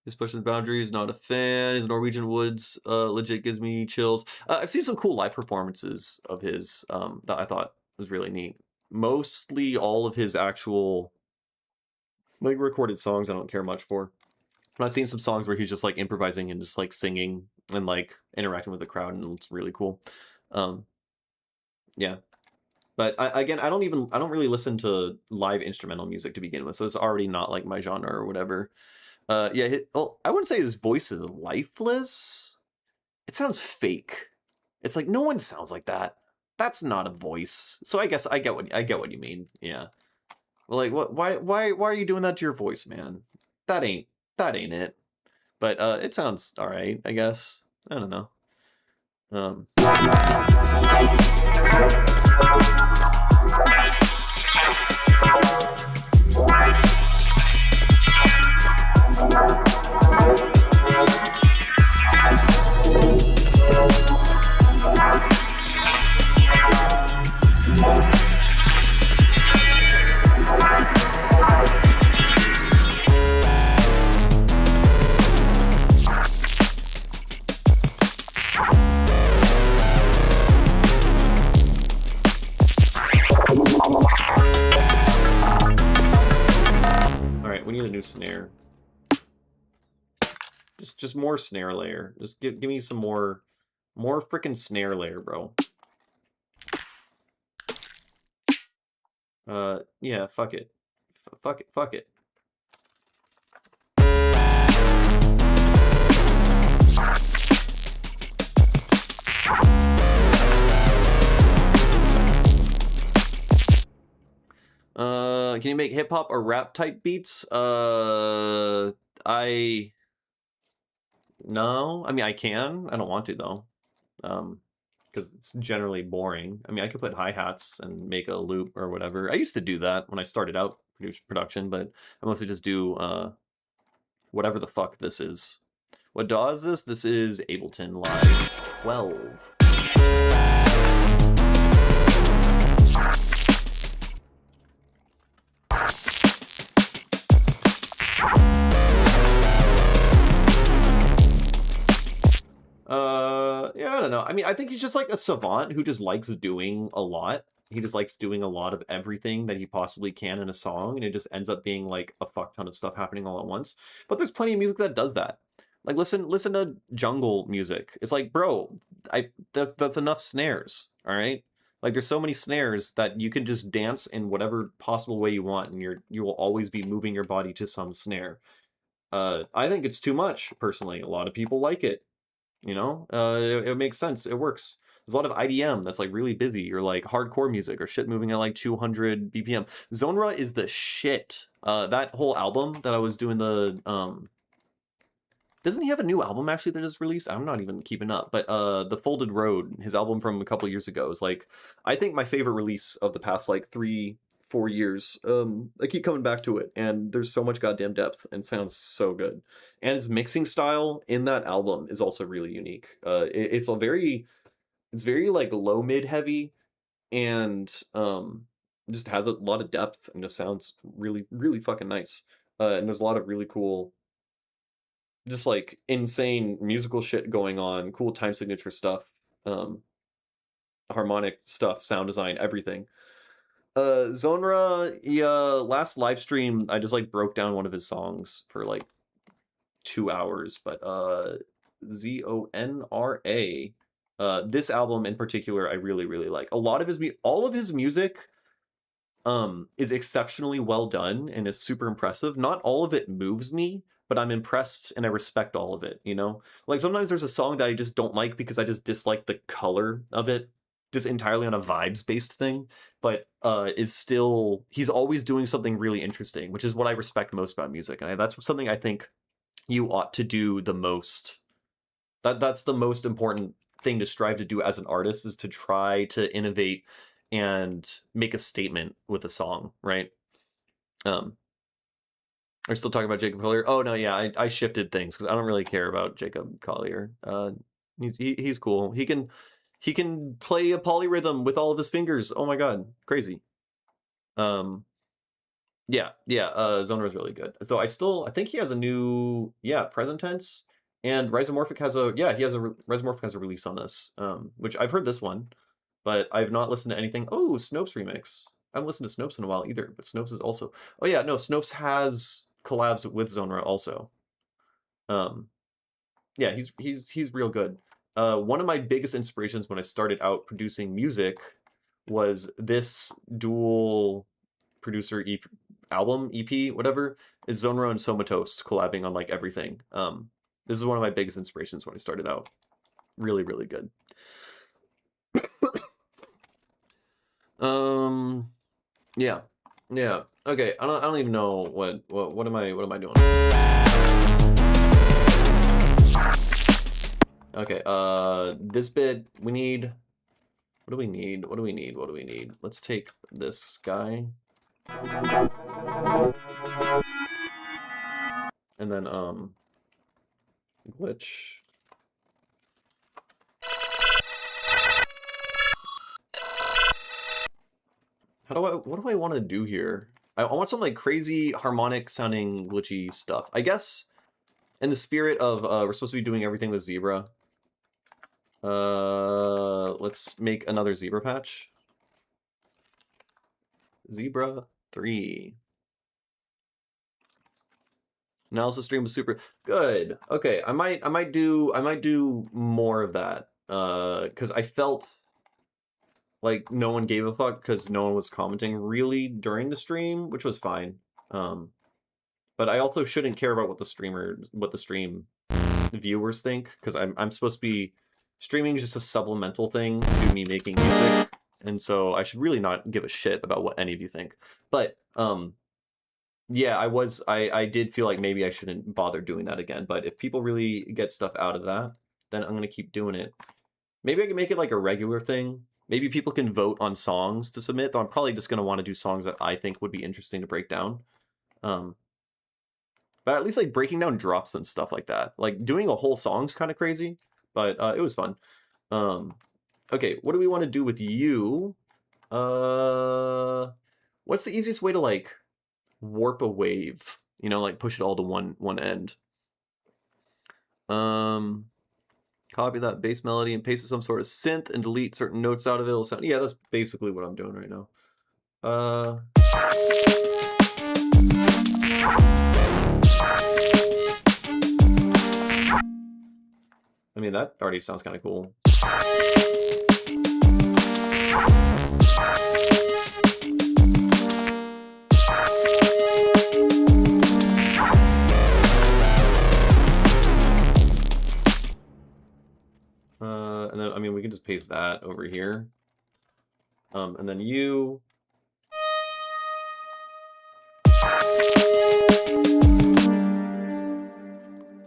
He's pushing the boundaries, not a fan. His Norwegian Woods legit gives me chills. I've seen some cool live performances of his that I thought was really neat. Mostly all of his actual like recorded songs I don't care much for. But I've seen some songs where he's just like improvising and just like singing and like interacting with the crowd, and it's really cool. Yeah. But I don't really listen to live instrumental music to begin with, so it's already not like my genre or whatever. Yeah, I wouldn't say his voice is lifeless. It sounds fake. It's like no one sounds like that. That's not a voice. So I guess I get what you mean. Yeah. Well, like what? Why are you doing that to your voice, man? That ain't it. But it sounds all right, I guess. I don't know. Snare. Just more snare layer. Just give me some more freaking snare layer, bro. Yeah, fuck it. Fuck it. Can you make hip hop or rap type beats? No. I mean, I can. I don't want to though, because it's generally boring. I mean, I could put hi-hats and make a loop or whatever. I used to do that when I started out production, but I mostly just do whatever the fuck this is. What DAW is this? This is Ableton Live 12. Yeah, I don't know. I mean, I think he's just like a savant who just likes doing a lot. he just likes doing a lot of everything that he possibly can in a song, and it just ends up being like a fuck ton of stuff happening all at once. But there's plenty of music that does that. Like listen to jungle music. It's like, bro, that's enough snares, all right? Like there's so many snares that you can just dance in whatever possible way you want, and you will always be moving your body to some snare. I think it's too much personally. A lot of people like it. It makes sense. It works. There's a lot of IDM that's like really busy, or like hardcore music, or shit moving at like 200 BPM. Zonra is the shit. That whole album that I was doing doesn't he have a new album actually that is released? I'm not even keeping up, but The Folded Road, his album from a couple years ago, is like, I think my favorite release of the past like 3-4 years. I keep coming back to it, and there's so much goddamn depth and sounds so good. And his mixing style in that album is also really unique. It's very like low mid heavy, and just has a lot of depth and just sounds really really fucking nice. And there's a lot of really cool, just like insane musical shit going on, cool time signature stuff, um, harmonic stuff, sound design, everything. Zonra, yeah, last live stream, I just like broke down one of his songs for like 2 hours, but Zonra, this album in particular, I really, really like. All of his music is exceptionally well done and is super impressive. Not all of it moves me, but I'm impressed and I respect all of it, you know? Like sometimes there's a song that I just don't like because I just dislike the color of it, just entirely on a vibes based thing, but he's always doing something really interesting, which is what I respect most about music. And that's something I think you ought to do the most. That's the most important thing to strive to do as an artist, is to try to innovate and make a statement with a song, right? Are still talking about Jacob Collier? Oh no, yeah, I shifted things because I don't really care about Jacob Collier. He's cool. He can play a polyrhythm with all of his fingers. Oh my god, crazy. Yeah, Zonra is really good. So I think he has a new, present tense, and Rhizomorphic has Rhizomorphic has a release on this, which I've heard this one, but I've not listened to anything. Oh, Snopes remix. I haven't listened to Snopes in a while either, but Snopes is also. Oh yeah, no, Snopes has collabs with Zonra also. Yeah, he's real good. One of my biggest inspirations when I started out producing music was this dual producer album, EP, whatever, is Zonra and Somatos collabing on like everything. This is one of my biggest inspirations when I started out. Really, really good. Yeah. Okay, I don't even know what am I doing? Okay, this bit we need. What do we need? Let's take this guy. And then glitch. What do I want to do here? I want some like crazy harmonic sounding glitchy stuff. I guess in the spirit of we're supposed to be doing everything with zebra. Let's make another zebra patch. Zebra 3. Analysis stream was super good. Okay, I might do more of that. Because I felt like no one gave a fuck because no one was commenting really during the stream, which was fine. But I also shouldn't care about what the stream viewers think, because I'm supposed to be streaming is just a supplemental thing to me making music, and so I should really not give a shit about what any of you think. But yeah, I did feel like maybe I shouldn't bother doing that again. But if people really get stuff out of that, then I'm gonna keep doing it. Maybe I can make it like a regular thing. Maybe people can vote on songs to submit, though I'm probably just gonna want to do songs that I think would be interesting to break down. But at least like breaking down drops and stuff like that. Like doing a whole song's kind of crazy, but it was fun. Okay, what do we want to do with you? What's the easiest way to like warp a wave? You know, like push it all to one end. Because Copy that bass melody and paste it some sort of synth and delete certain notes out of it. It'll sound, yeah, that's basically what I'm doing right now. I mean, that already sounds kind of cool. And then, I mean, we can just paste that over here. And then you...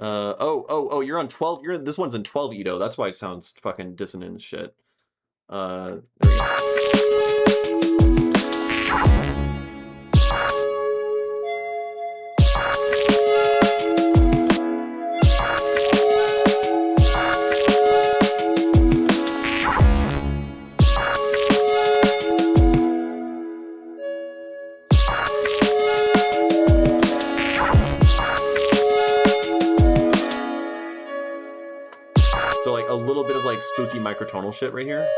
Oh, you're on 12. This one's in 12 Edo. That's why it sounds fucking dissonant and shit. There we go. So like a little bit of like spooky microtonal shit right here.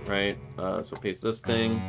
Right, so paste this thing.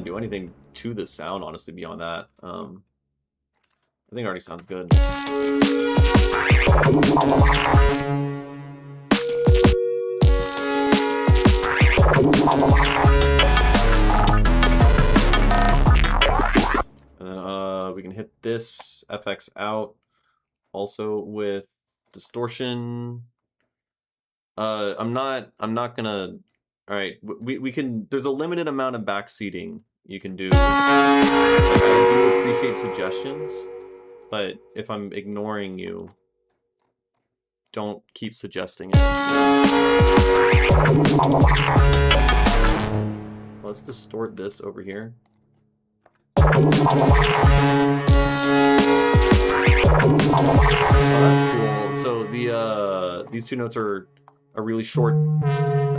Do anything to the sound, honestly, beyond that. I think it already sounds good. And then we can hit this FX out also with distortion. I'm not gonna. All right, we can. There's a limited amount of backseating you can do. I do appreciate suggestions, but if I'm ignoring you, don't keep suggesting it. Let's distort this over here. Oh, that's cool. So these two notes are a really short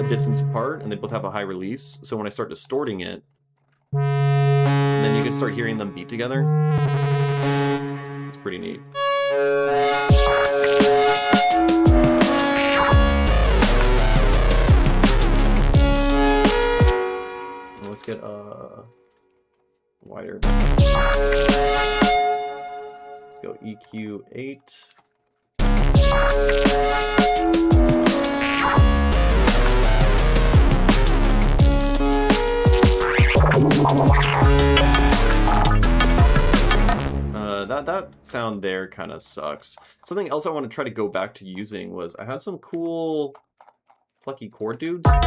distance apart, and they both have a high release. So when I start distorting it, then you can start hearing them beat together. It's pretty neat. Let's get wider. Go EQ 8. That sound there kind of sucks. Something else I want to try to go back to using was I had some cool plucky chord dudes. Except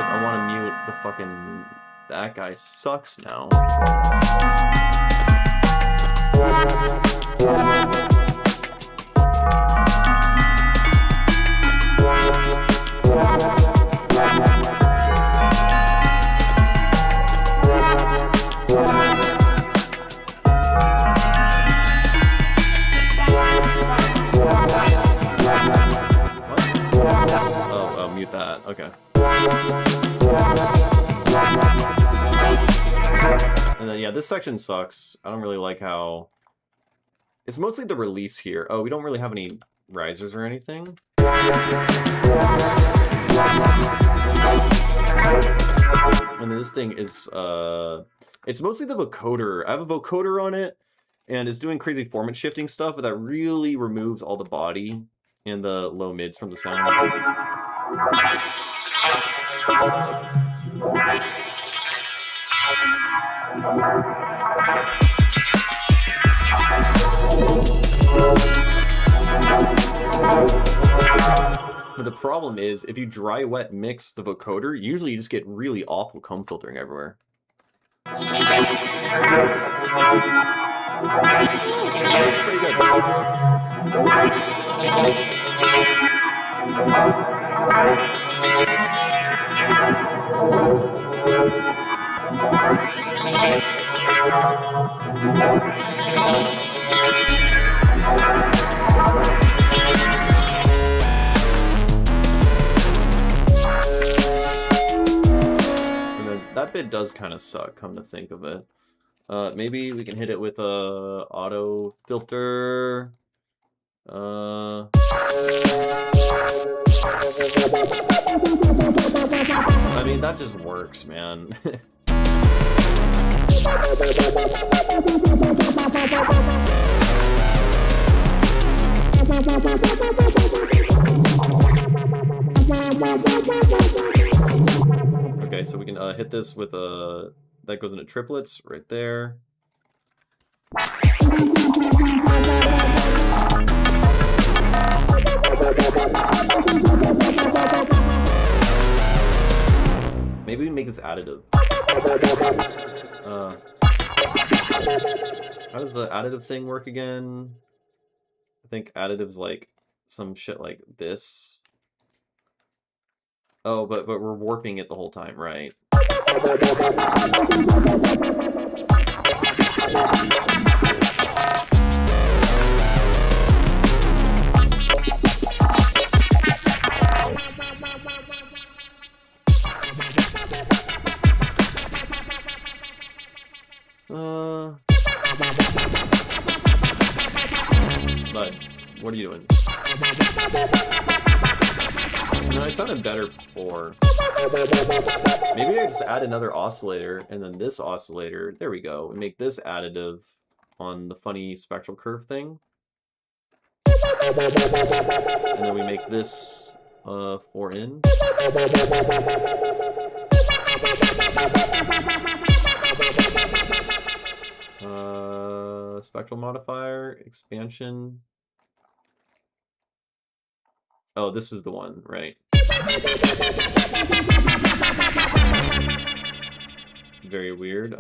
I want to mute the fucking... That guy sucks now. Mute that. Okay. And then yeah, this section sucks. I don't really like how it's mostly the release here. Oh, we don't really have any risers or anything. And then this thing is, it's mostly the vocoder. I have a vocoder on it, and it's doing crazy formant shifting stuff, but that really removes all the body and the low mids from the sound. But the problem is, if you dry wet mix the vocoder, usually you just get really awful comb filtering everywhere. It's pretty good. That bit does kind of suck, come to think of it. Maybe we can hit it with a auto filter. I mean, that just works, man. Okay, so we can hit this with a... That goes into triplets right there. Maybe we make this additive. How does the additive thing work again? I think additive's like some shit like this. Oh, but we're warping it the whole time, right? But what are you doing? No, it sounded better before. Maybe I just add another oscillator, and then this oscillator. There we go. We make this additive on the funny spectral curve thing. And then we make this 4 in. Spectral modifier, expansion. Oh, this is the one, right? Very weird.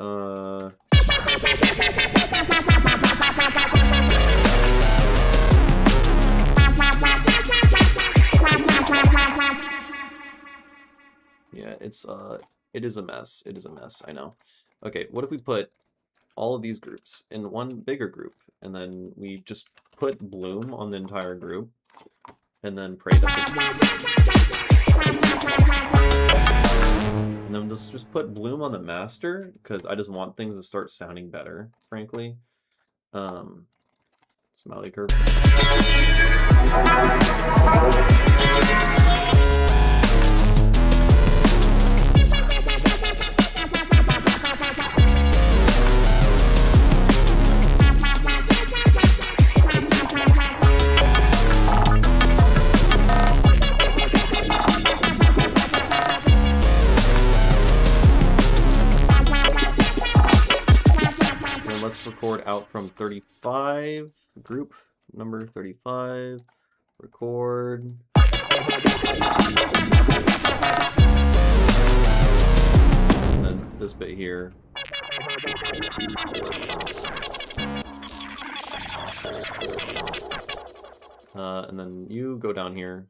Yeah, it is a mess. It is a mess, I know. Okay, what if we put all of these groups in one bigger group, and then we just put bloom on the entire group, and then pray that and then just put bloom on the master, because I just want things to start sounding better, frankly. Smiley curve. Let's record out from 35, group number 35, record. And then this bit here. And then you go down here.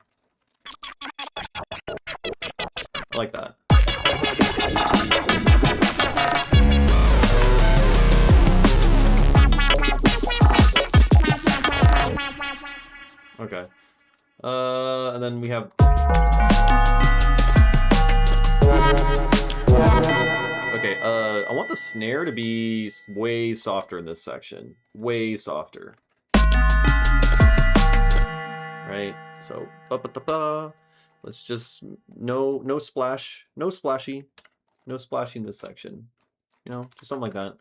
I like that. Okay. And then we have... Okay, I want the snare to be way softer in this section. Way softer. Right? So, ba-ba-da-ba. Let's just no splash, no splashy in this section. You know, just something like that.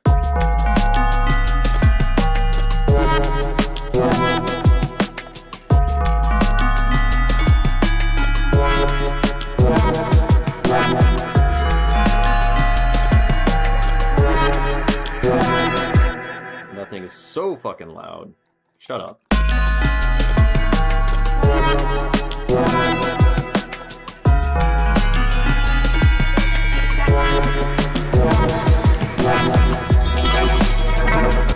That thing is so fucking loud. Shut up.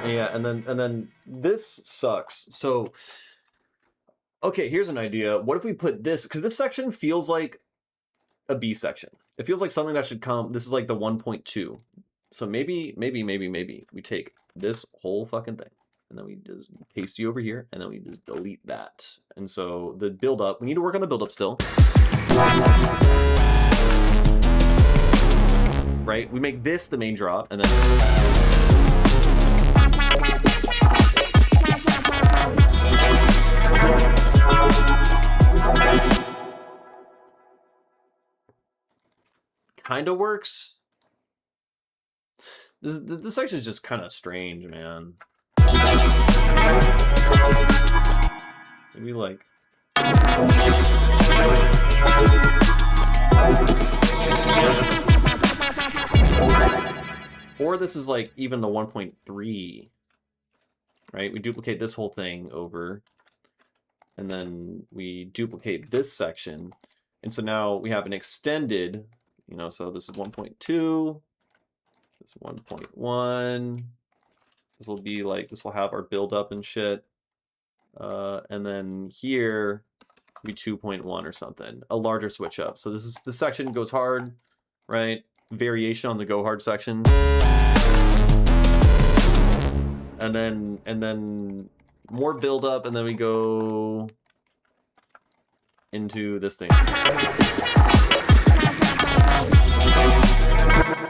Yeah, and then this sucks. So, okay, here's an idea. What if we put this, because this section feels like a B section. It feels like something that should come, this is like the 1.2. So maybe we take this whole fucking thing, and then we just paste you over here, and then we just delete that. And so the build up, we need to work on the build up still. Right? We make this the main drop, and then kind of works. This section is just kind of strange, man. Maybe like or this is like even the 1.3, right? We duplicate this whole thing over, and then we duplicate this section, and so now we have an extended, you know, so this is 1.2, this is 1.1, this will be like, this will have our build up and shit, and then here will be 2.1 or something, a larger switch up. So this section goes hard, right? Variation on the go hard section, and then more build up, and then we go into this thing,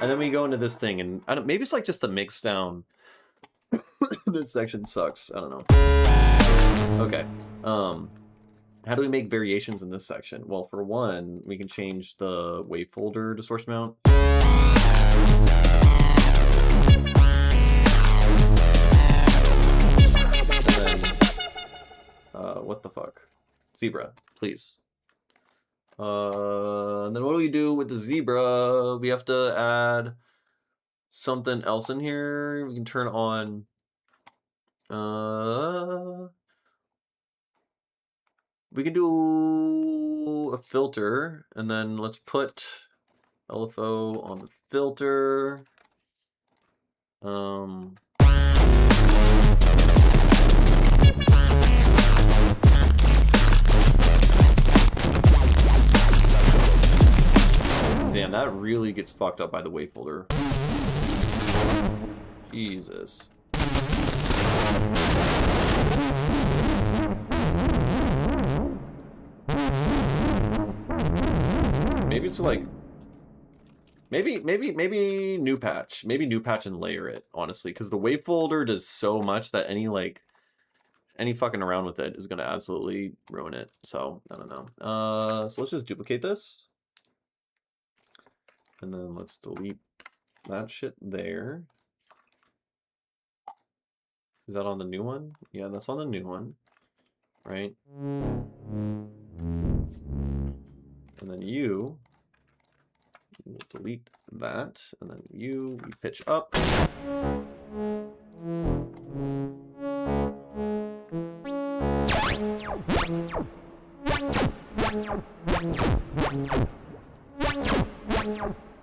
and then we go into this thing, and I don't, maybe it's like just the mix down. This section sucks. I don't know. Okay. How do we make variations in this section? Well, for one, we can change the wave folder distortion amount. And then, what the fuck? Zebra, please. And then what do we do with the zebra? We have to add something else in here. We can turn on we can do a filter, and then let's put LFO on the filter. Damn, that really gets fucked up by the wave folder. Jesus. Maybe it's like, maybe new patch. Maybe new patch and layer it, honestly, because the wave folder does so much that any fucking around with it is gonna absolutely ruin it. So I don't know. So let's just duplicate this, and then let's delete that shit there. Is that on the new one? Yeah, that's on the new one, right? And then you will delete that, and then you pitch up.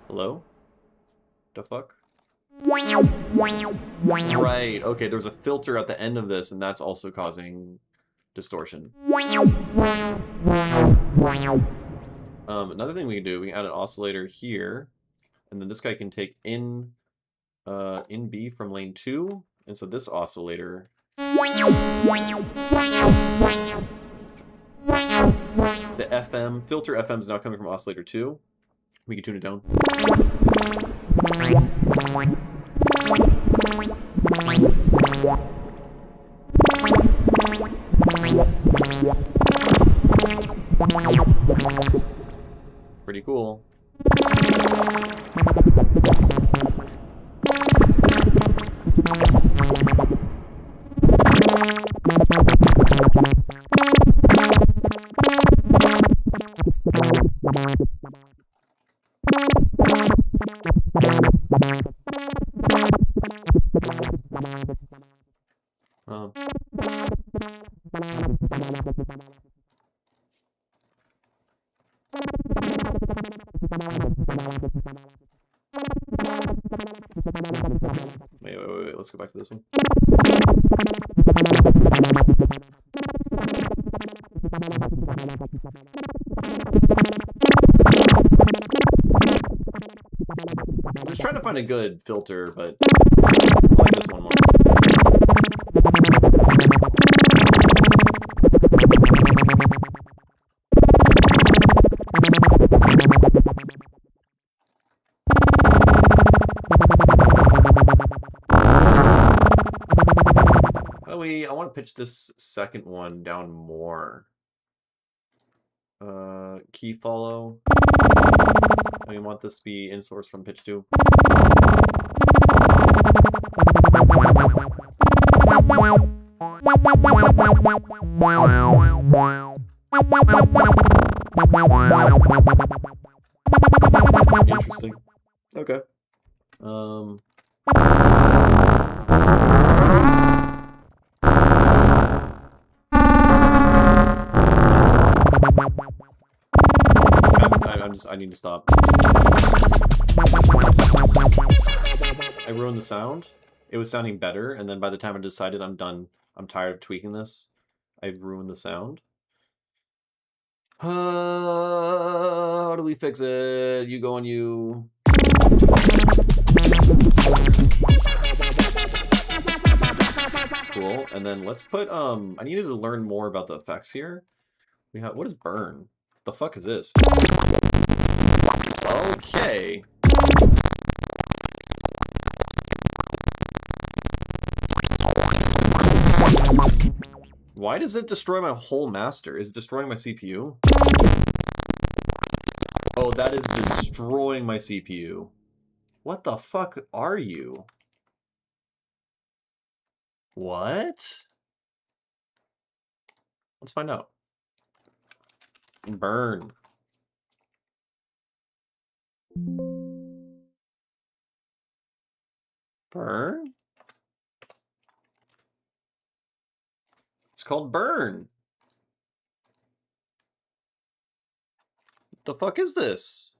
Hello? The fuck? Right, okay, there's a filter at the end of this, and that's also causing distortion. Another thing we can do, we can add an oscillator here, and then this guy can take in B from lane 2, and so this oscillator the FM, filter FM is now coming from oscillator 2. We can tune it down. Pretty cool. Wait, let's go back to this one. I'm just trying to find a good filter, but I like this one more. I want to pitch this second one down more. Key follow. We want this to be in source from pitch 2. Interesting. Okay. I need to stop. I ruined the sound. It was sounding better, and then by the time I decided I'm done, I'm tired of tweaking this, I ruined the sound. How do we fix it? You go on you. Cool. And then let's put I needed to learn more about the effects here. We have, what is burn? The fuck is this? Okay. Why does it destroy my whole master? Is it destroying my CPU? Oh, that is destroying my CPU. What the fuck are you? What? Let's find out. Burn. Burn? It's called burn. What the fuck is this?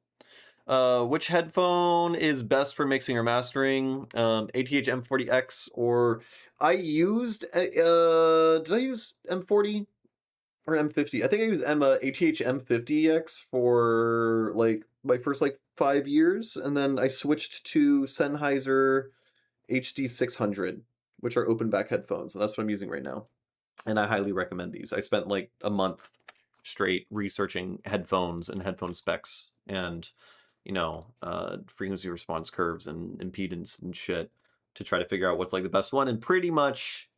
Which headphone is best for mixing or mastering? ATH M40X or I used did I use M40 or M50? I think I used ATH M50X for like my first like 5 years, and then I switched to Sennheiser HD600, which are open back headphones, and that's what I'm using right now. And I highly recommend these. I spent like a month straight researching headphones and headphone specs and, you know, frequency response curves and impedance and shit to try to figure out what's like the best one. And pretty much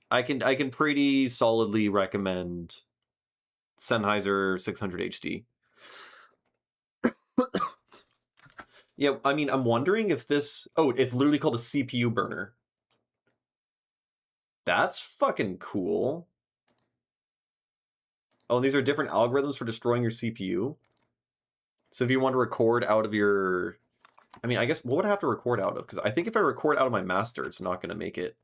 I can pretty solidly recommend Sennheiser 600 HD. Yeah, I mean, I'm wondering if this... Oh, it's literally called a CPU burner. That's fucking cool. Oh, and these are different algorithms for destroying your CPU. So if you want to record out of your... I mean, I guess, what would I have to record out of? Because I think if I record out of my master, it's not going to make it...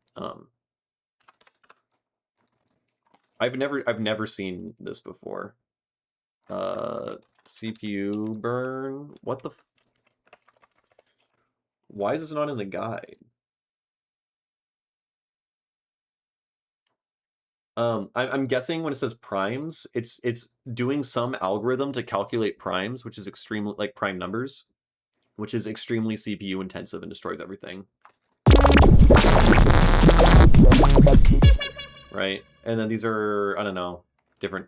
I've never seen this before. CPU burn... What the... Why is this not in the guide? I'm guessing when it says primes, it's doing some algorithm to calculate primes, which is extremely, like prime numbers, which is extremely CPU intensive and destroys everything. Right? And then these are, I don't know, different.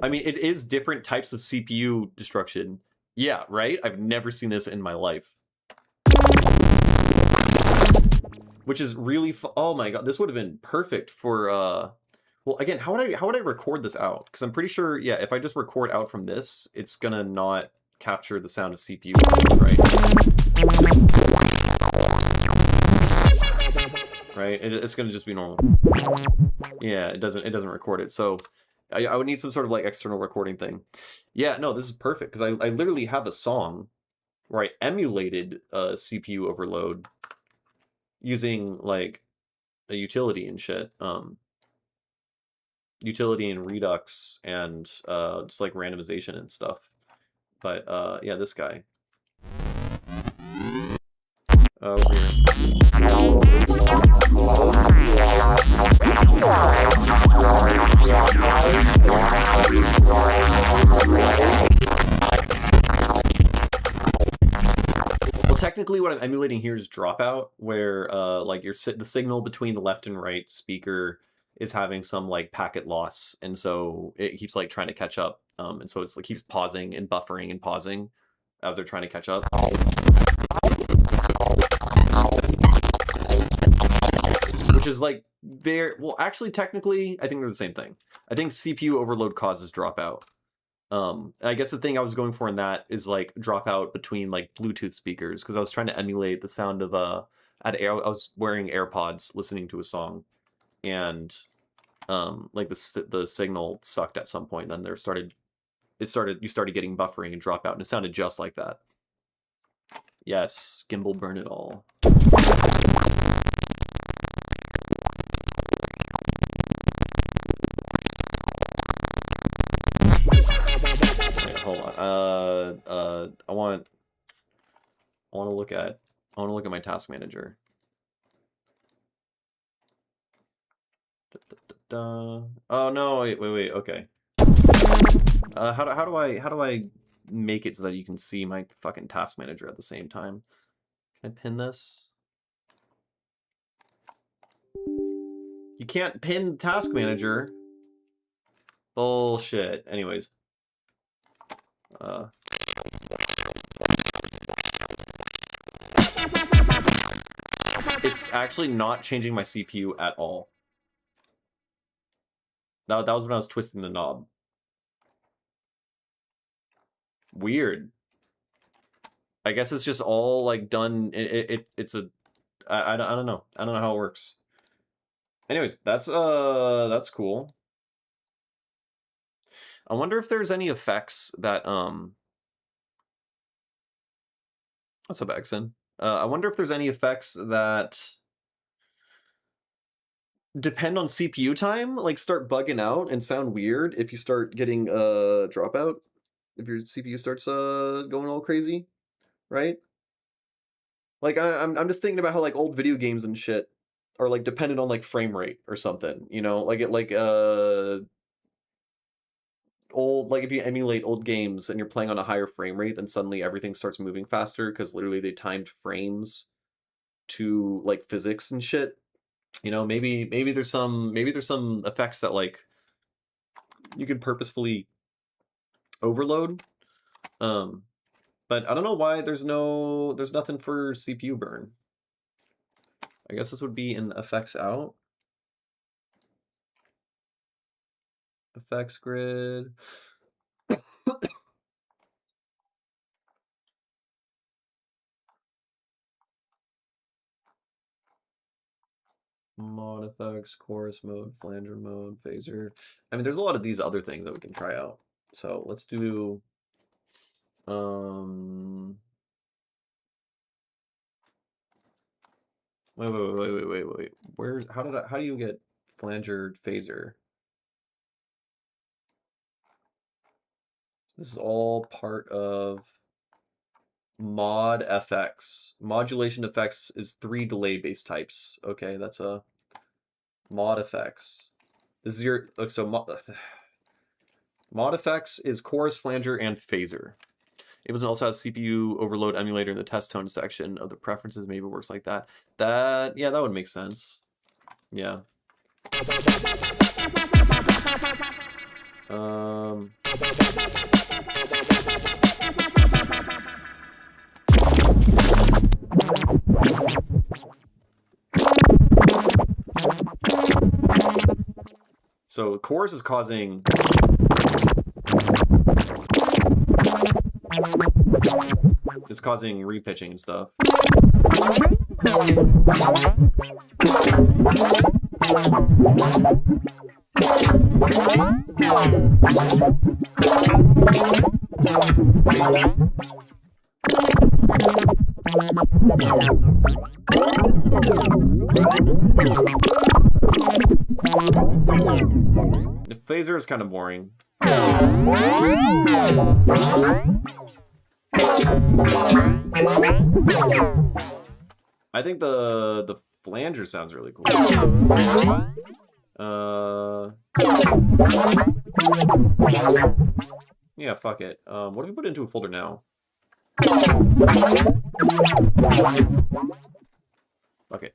I mean, it is different types of CPU destruction. Yeah, right? I've never seen this in my life. which is really oh my god, this would have been perfect for well, again, how would I record this out? Because I'm pretty sure, yeah, if I just record out from this, it's gonna not capture the sound of CPU, right? Right? It's gonna just be normal. Yeah, it doesn't record it. So I would need some sort of like external recording thing. Yeah, no, this is perfect because I literally have a song where I emulated CPU overload using like a utility and shit. Utility and Redux and just like randomization and stuff. But yeah, this guy. Over here. Well, technically what I'm emulating here is dropout, where like the signal between the left and right speaker is having some like packet loss, and so it keeps like trying to catch up, and so it's like keeps pausing and buffering and pausing as they're trying to catch up. Which is like well, actually technically I think they're the same thing. I think CPU overload causes dropout. I guess the thing I was going for in that is like dropout between like Bluetooth speakers, because I was trying to emulate the sound of I was wearing AirPods listening to a song, and like the signal sucked at some point. And then you started getting buffering and dropout, and it sounded just like that. Yes, gimbal burn it all. Wait, hold on. I want to look at my task manager. Oh no! Wait. Okay. How do I make it so that you can see my fucking task manager at the same time? Can I pin this? You can't pin task manager. Bullshit. Anyways. It's actually not changing my CPU at all. That was when I was twisting the knob. Weird. I guess it's just all like done. It's a I don't know. I don't know how it works. Anyways, that's cool. I wonder if there's any effects that what's up, Exon? I wonder if there's any effects that depend on CPU time, like start bugging out and sound weird if you start getting dropout, if your CPU starts going all crazy, right? Like I'm just thinking about how like old video games and shit are like dependent on like frame rate or something, you know, like old, like if you emulate old games and you're playing on a higher frame rate, then suddenly everything starts moving faster because literally they timed frames to like physics and shit. You know, maybe there's some effects that like you could purposefully overload. But I don't know why there's nothing for CPU burn. I guess this would be in effects out. Effects grid. Mod effects, chorus mode, flanger mode, phaser. I mean, there's a lot of these other things that we can try out. So let's do wait. Where how do you get flanger phaser? This is all part of mod FX. Modulation effects is 3 delay based types. Okay, that's a mod effects. This is your so mod effects is chorus, flanger, and phaser. Ableton also has CPU overload emulator in the test tone section of the preferences. Maybe it works like that. Yeah, that would make sense. Yeah. So chorus is causing... It's causing repitching and stuff. The phaser is kind of boring. I think the flanger sounds really cool. Yeah, fuck it. What do we put into a folder now? Okay.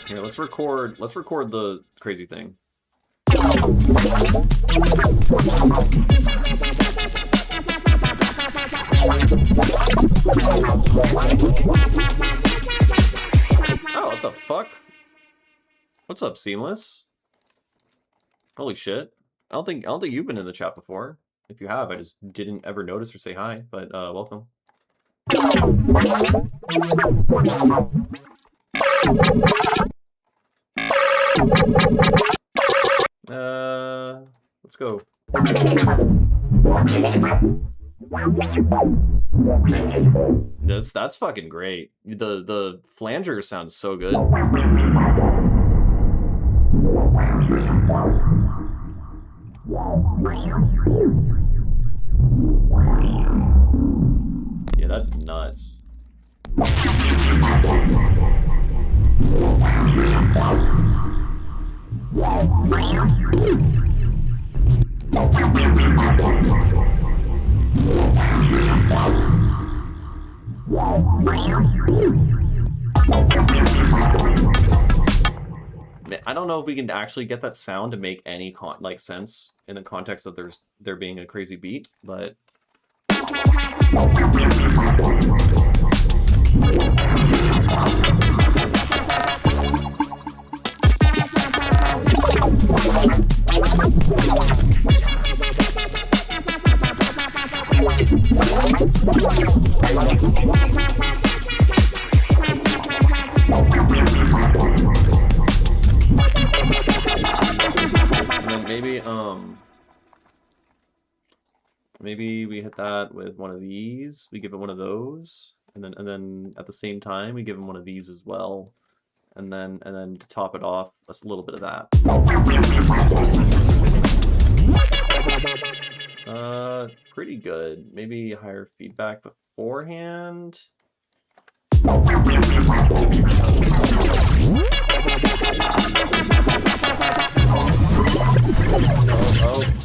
Here, let's record the crazy thing. Oh, what the fuck? What's up, Seamless? Holy shit. I don't think you've been in the chat before. If you have, I just didn't ever notice or say hi, but welcome. Let's go. That's fucking great. The flanger sounds so good. Yeah, that's nuts. I don't know if we can actually get that sound to make any sense in the context of there being a crazy beat, but maybe we hit that with one of these. We give it one of those, and then at the same time we give him one of these as well, and then to top it off, a little bit of that. Pretty good. Maybe higher feedback beforehand.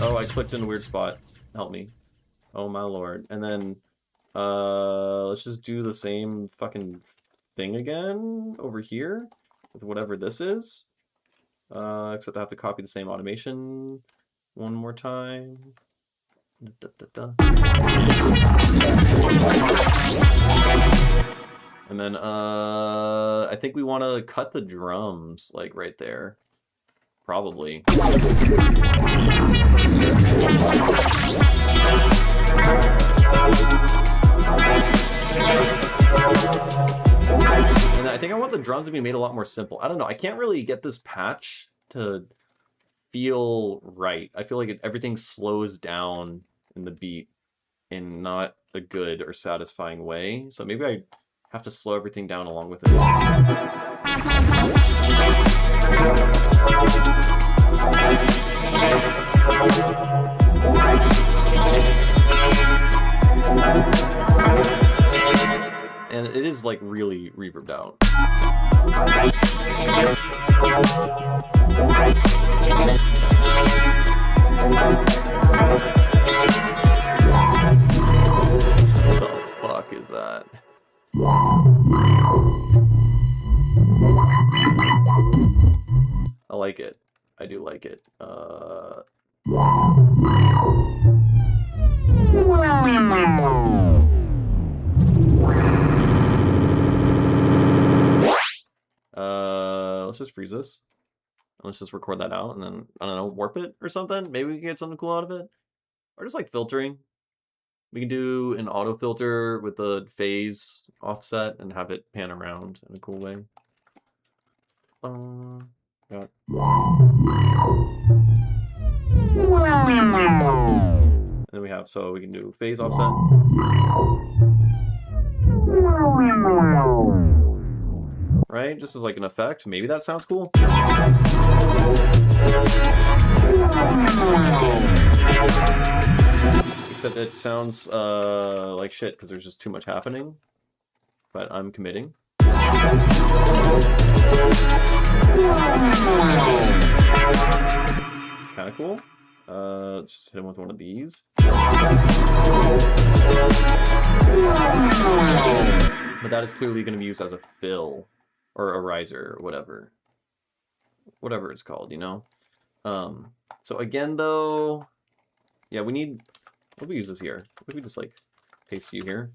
Oh, I clicked in a weird spot. Help me. Oh my lord. And then let's just do the same fucking thing again over here with whatever this is. Except I have to copy the same automation one more time. And then I think we want to cut the drums like right there. Probably. And I think I want the drums to be made a lot more simple. I don't know. I can't really get this patch to feel right. I feel like everything slows down in the beat in not a good or satisfying way. So maybe I have to slow everything down along with it. is like really reverbed out. What the fuck is that? I like it. I do like it. Let's just freeze this. Let's just record that out and then, I don't know, warp it or something. Maybe we can get something cool out of it. Or just like filtering. We can do an auto filter with the phase offset and have it pan around in a cool way. Yeah. And then we have, so we can do phase offset. Right? Just as like an effect. Maybe that sounds cool. Except it sounds like shit because there's just too much happening. But I'm committing. Kind of cool. Let's just hit him with one of these. But that is clearly going to be used as a fill or a riser or whatever. Whatever it's called, you know? So again, though, yeah, we need... What if we use this here? What if we just, like, paste you here?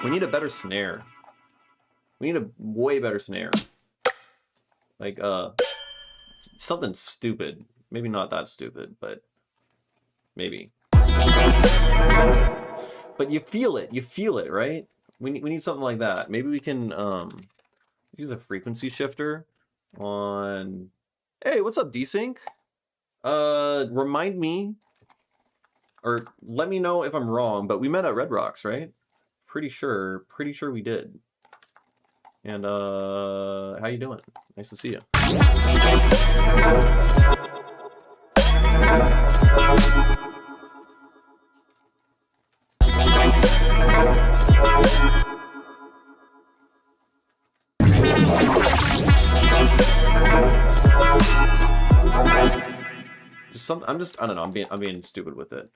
We need a better snare. We need a way better snare. Like, something stupid. Maybe not that stupid, but maybe. But you feel it, right? We need something like that. Maybe we can use a frequency shifter on... Hey, what's up, desync? Remind me, or let me know if I'm wrong, but we met at Red Rocks, right? Pretty sure we did. And how you doing? Nice to see you. Just something. I don't know. I'm being stupid with it.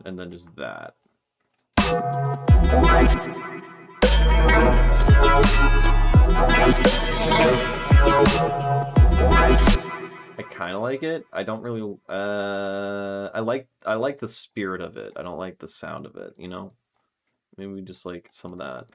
And then just that. I kind of like it. I don't really. I like the spirit of it. I don't like the sound of it. You know. Maybe we just like some of that.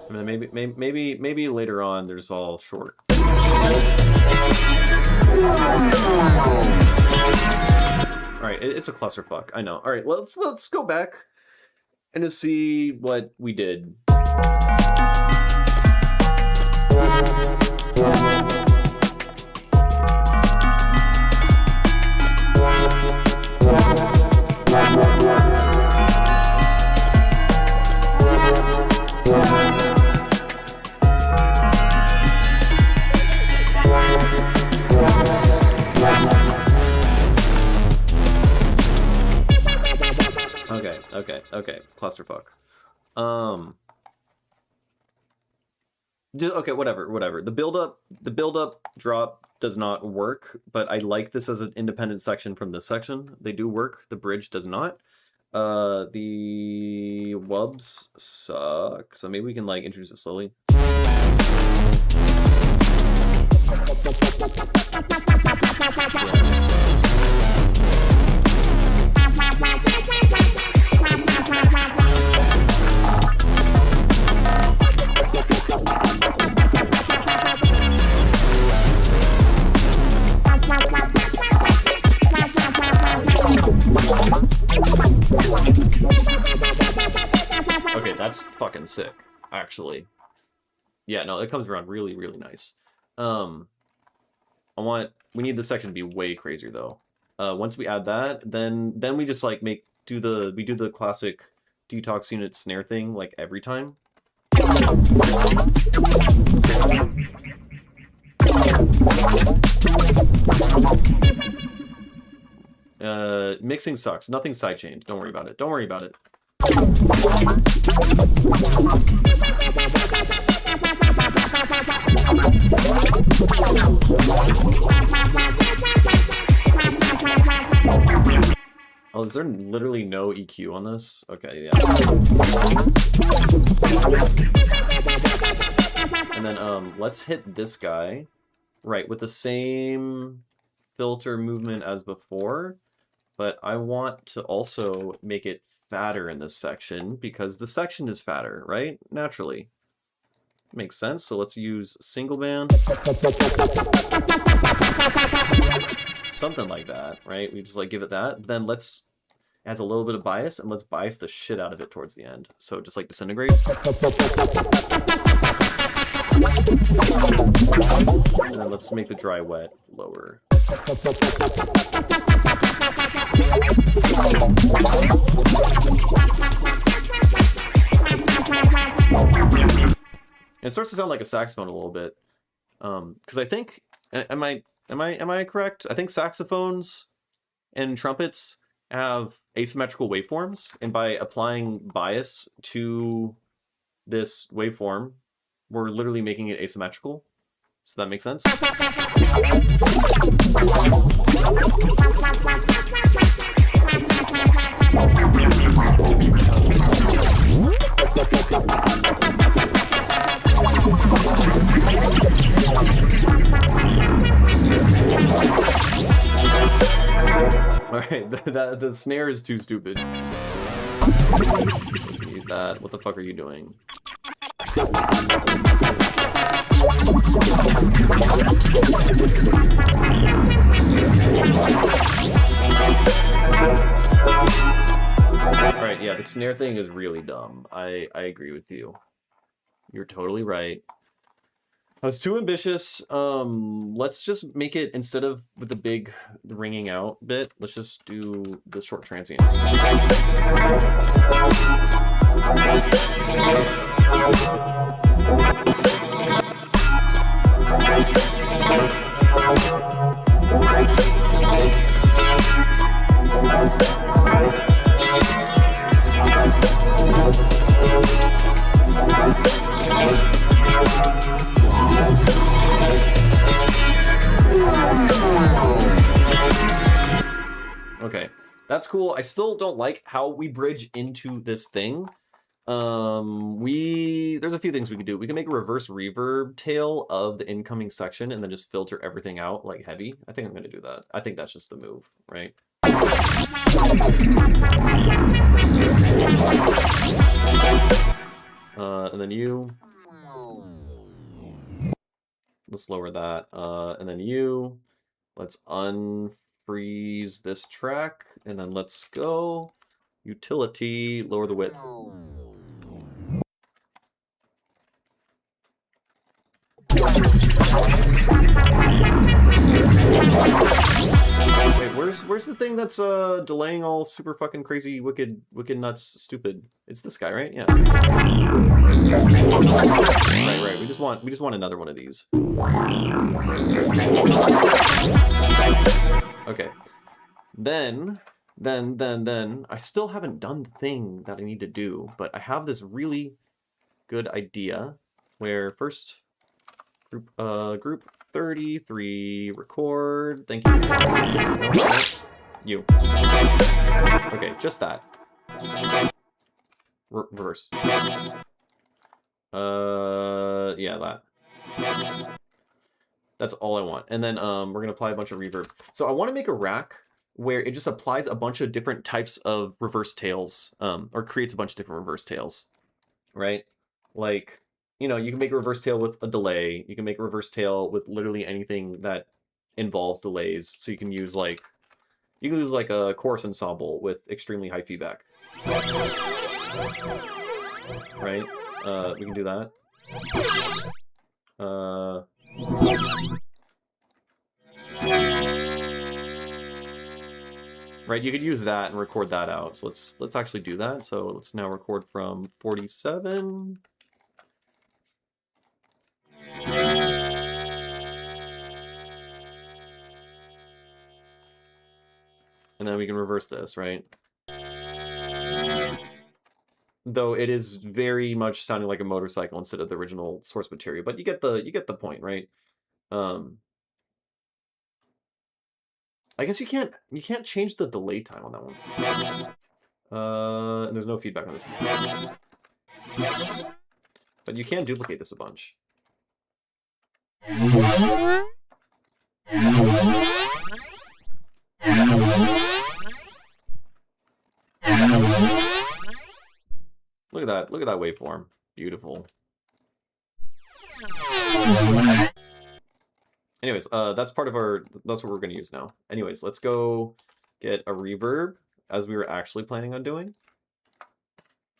And then maybe later on there's all short. Alright, it's a clusterfuck, I know. Alright, let's go back and just see what we did. Okay, clusterfuck. Okay, whatever. The build-up drop does not work, but I like this as an independent section from this section. They do work. The bridge does not. The wubs suck, so maybe we can like introduce it slowly. Okay, that's fucking sick, actually. Yeah, no, it comes around really, really nice. We need this section to be way crazier though. Once we add that, then we just like do the classic detox unit snare thing like every time. Mixing sucks. Nothing sidechained. Don't worry about it. Don't worry about it. Oh, is there literally no EQ on this? Okay, yeah. And then let's hit this guy, right, with the same filter movement as before, but I want to also make it fatter in this section because the section is fatter, right? Naturally. Makes sense. So let's use single band. Something like that, right? We just like give it that. Then it has a little bit of bias, and let's bias the shit out of it towards the end. So just like disintegrates. And then let's make the dry wet lower. It starts to sound like a saxophone a little bit, because I think, am I correct? I think saxophones and trumpets have asymmetrical waveforms, and by applying bias to this waveform, we're literally making it asymmetrical. So that makes sense. Alright, the snare is too stupid. Let's mute that. What the fuck are you doing? Alright, yeah, the snare thing is really dumb. I agree with you. You're totally right. I was too ambitious. Let's just make it, instead of with the big ringing out bit, let's just do the short transient. Okay, that's cool. I still don't like how we bridge into this thing. There's a few things we could do. We can make a reverse reverb tail of the incoming section and then just filter everything out like heavy. I think I'm gonna do that. I think that's just the move, right? And then you. Let's lower that. And then you. Let's unfreeze this track, and then let's go. Utility, lower the width. Wait, where's the thing that's delaying all super fucking crazy, wicked nuts, stupid? It's this guy, right? Yeah. Right. We just want another one of these. Okay. Then I still haven't done the thing that I need to do, but I have this really good idea where first group 33 record. Thank you. You. Okay, just that. Reverse. Yeah, that. That's all I want. And then we're gonna apply a bunch of reverb. So I want to make a rack where it just applies a bunch of different types of reverse tails, or creates a bunch of different reverse tails, right? Like, you know, you can make a reverse tail with a delay. You can make a reverse tail with literally anything that involves delays. So you can use like a chorus ensemble with extremely high feedback, right? We can do that. Right, you could use that and record that out. So let's actually do that. So let's now record from 47. And then we can reverse this, right? Though it is very much sounding like a motorcycle instead of the original source material, but you get the point, right? I guess you can't change the delay time on that one. And there's no feedback on this one. But you can duplicate this a bunch. Look at that waveform. Beautiful. Anyways, that's what we're gonna use now. Anyways, let's go get a reverb as we were actually planning on doing.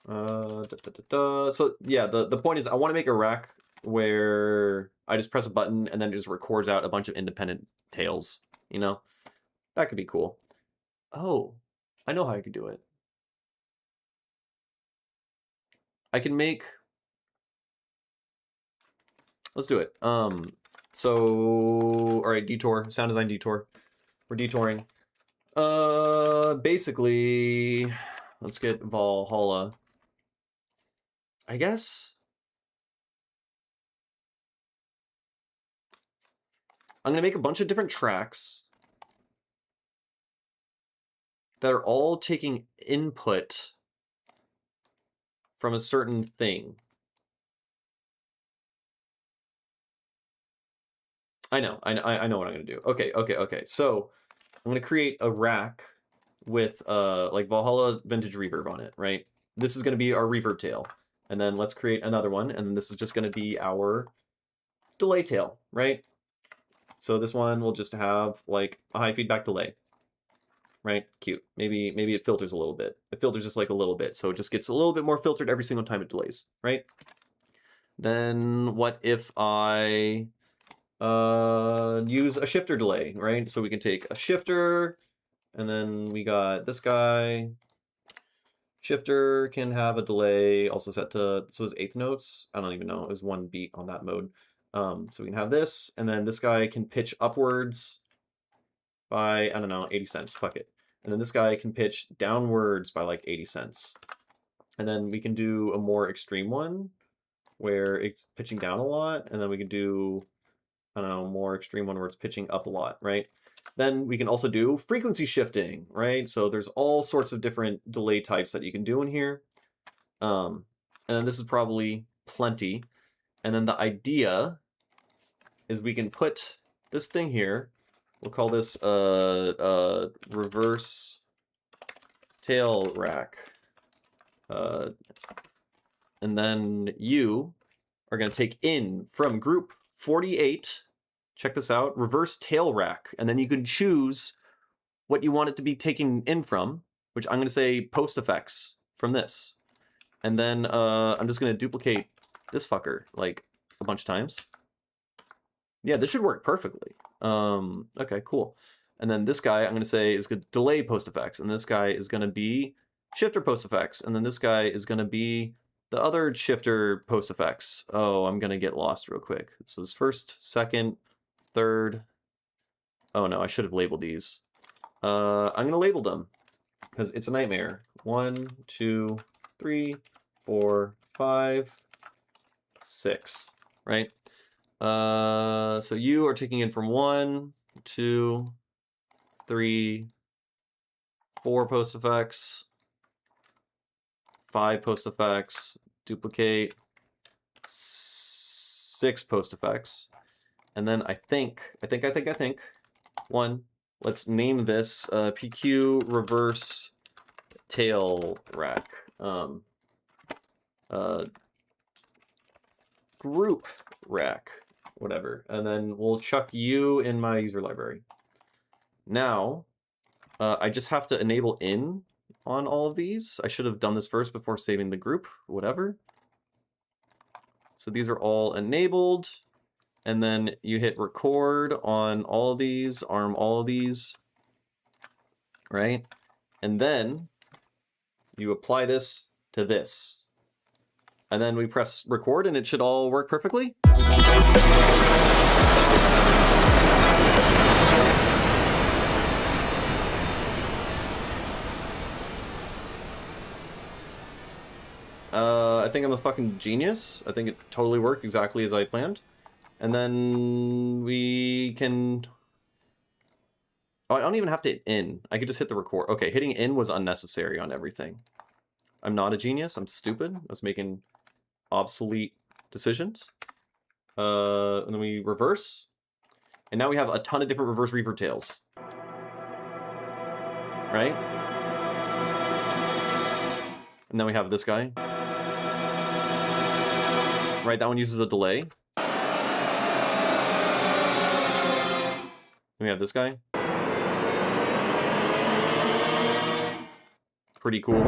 So yeah, the point is I want to make a rack where I just press a button and then it just records out a bunch of independent tails, you know? That could be cool. Oh, I know how I could do it. I can make... Let's do it. So, all right, detour, sound design detour. We're detouring. Basically, let's get Valhalla. I guess I'm gonna make a bunch of different tracks that are all taking input from a certain thing. I know what I'm gonna do. Okay. So I'm gonna create a rack with like Valhalla Vintage Reverb on it, right? This is gonna be our reverb tail. And then let's create another one, and then this is just gonna be our delay tail, right? So this one will just have like a high feedback delay. Right? Cute. Maybe it filters a little bit. It filters just like a little bit, so it just gets a little bit more filtered every single time it delays, right? Then what if I use a shifter delay, right? So we can take a shifter, and then we got this guy. Shifter can have a delay also set to, so it's eighth notes. I don't even know, it was 1 beat on that mode. So we can have this, and then this guy can pitch upwards by, I don't know, 80 cents, fuck it. And then this guy can pitch downwards by like 80 cents. And then we can do a more extreme one where it's pitching down a lot, and then we can do, I don't know, more extreme one where it's pitching up a lot, right? Then we can also do frequency shifting, right? So there's all sorts of different delay types that you can do in here. And then this is probably plenty. And then the idea is we can put this thing here. We'll call this a reverse tail rack. And then you are going to take in from group 48. Check this out, reverse tail rack. And then you can choose what you want it to be taking in from, which I'm going to say post effects from this. And then I'm just going to duplicate this fucker like a bunch of times. Yeah, this should work perfectly. Okay, cool. And then this guy I'm going to say is going to delay post effects, and this guy is going to be shifter post effects, and then this guy is going to be the other shifter post effects. Oh, I'm going to get lost real quick. So it's first, second, third. Oh no, I should have labeled these. I'm going to label them because it's a nightmare. 1, 2, 3, 4, 5, 6, right? So you are taking in from 1, 2, 3, 4 post effects, 5 post effects, duplicate, 6 post effects, and then I think 1, let's name this PQ reverse tail rack. Group rack, whatever. And then we'll chuck you in my user library. Now, I just have to enable in on all of these. I should have done this first before saving the group, whatever. So these are all enabled. And then you hit record on all of these, arm all of these, right? And then you apply this to this. And then we press record and it should all work perfectly. I think I'm a fucking genius. I think it totally worked exactly as I planned. And then we can... Oh, I don't even have to hit in. I could just hit the record. Okay, hitting in was unnecessary on everything. I'm not a genius. I'm stupid. I was making obsolete decisions. And then we reverse. And now we have a ton of different reverse reverb tails. Right? And then we have this guy. Right, that one uses a delay. We have this guy. Pretty cool.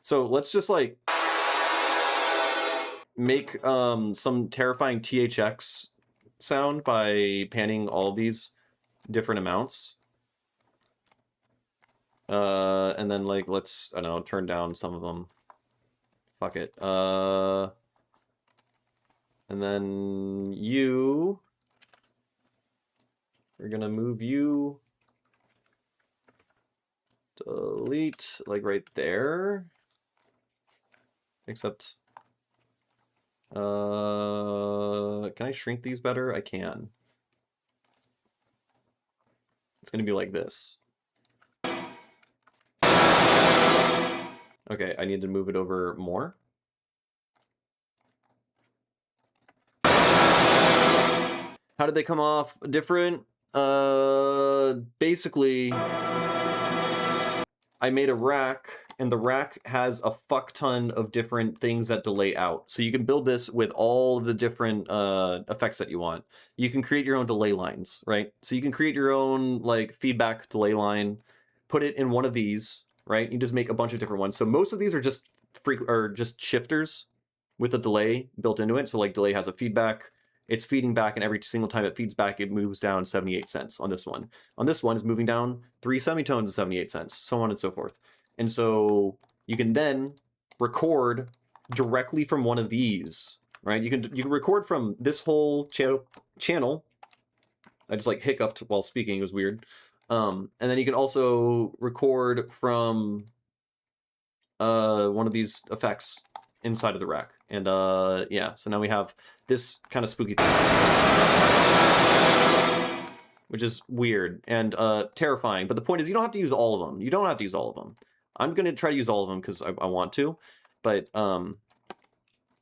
So let's just like make some terrifying THX sound by panning all these different amounts. And then like let's, I don't know, turn down some of them. Fuck it. And then you, we're gonna move you, delete, like right there. Except, can I shrink these better? I can. It's gonna be like this. Okay, I need to move it over more. How did they come off different? Basically, I made a rack, and the rack has a fuck ton of different things that delay out. So you can build this with all the different effects that you want. You can create your own delay lines, right? So you can create your own like feedback delay line, put it in one of these, right? You just make a bunch of different ones. So most of these are just just shifters with a delay built into it. So like delay has a feedback, it's feeding back, and every single time it feeds back, it moves down 78 cents on this one. On this one, is moving down 3 semitones to 78 cents, so on and so forth. And so you can then record directly from one of these, right? You can record from this whole channel. I just like hiccuped while speaking, it was weird. And then you can also record from one of these effects inside of the rack. And yeah, so now we have this kind of spooky thing, which is weird and terrifying. But the point is, you don't have to use all of them. You don't have to use all of them. I'm gonna try to use all of them because I want to, but you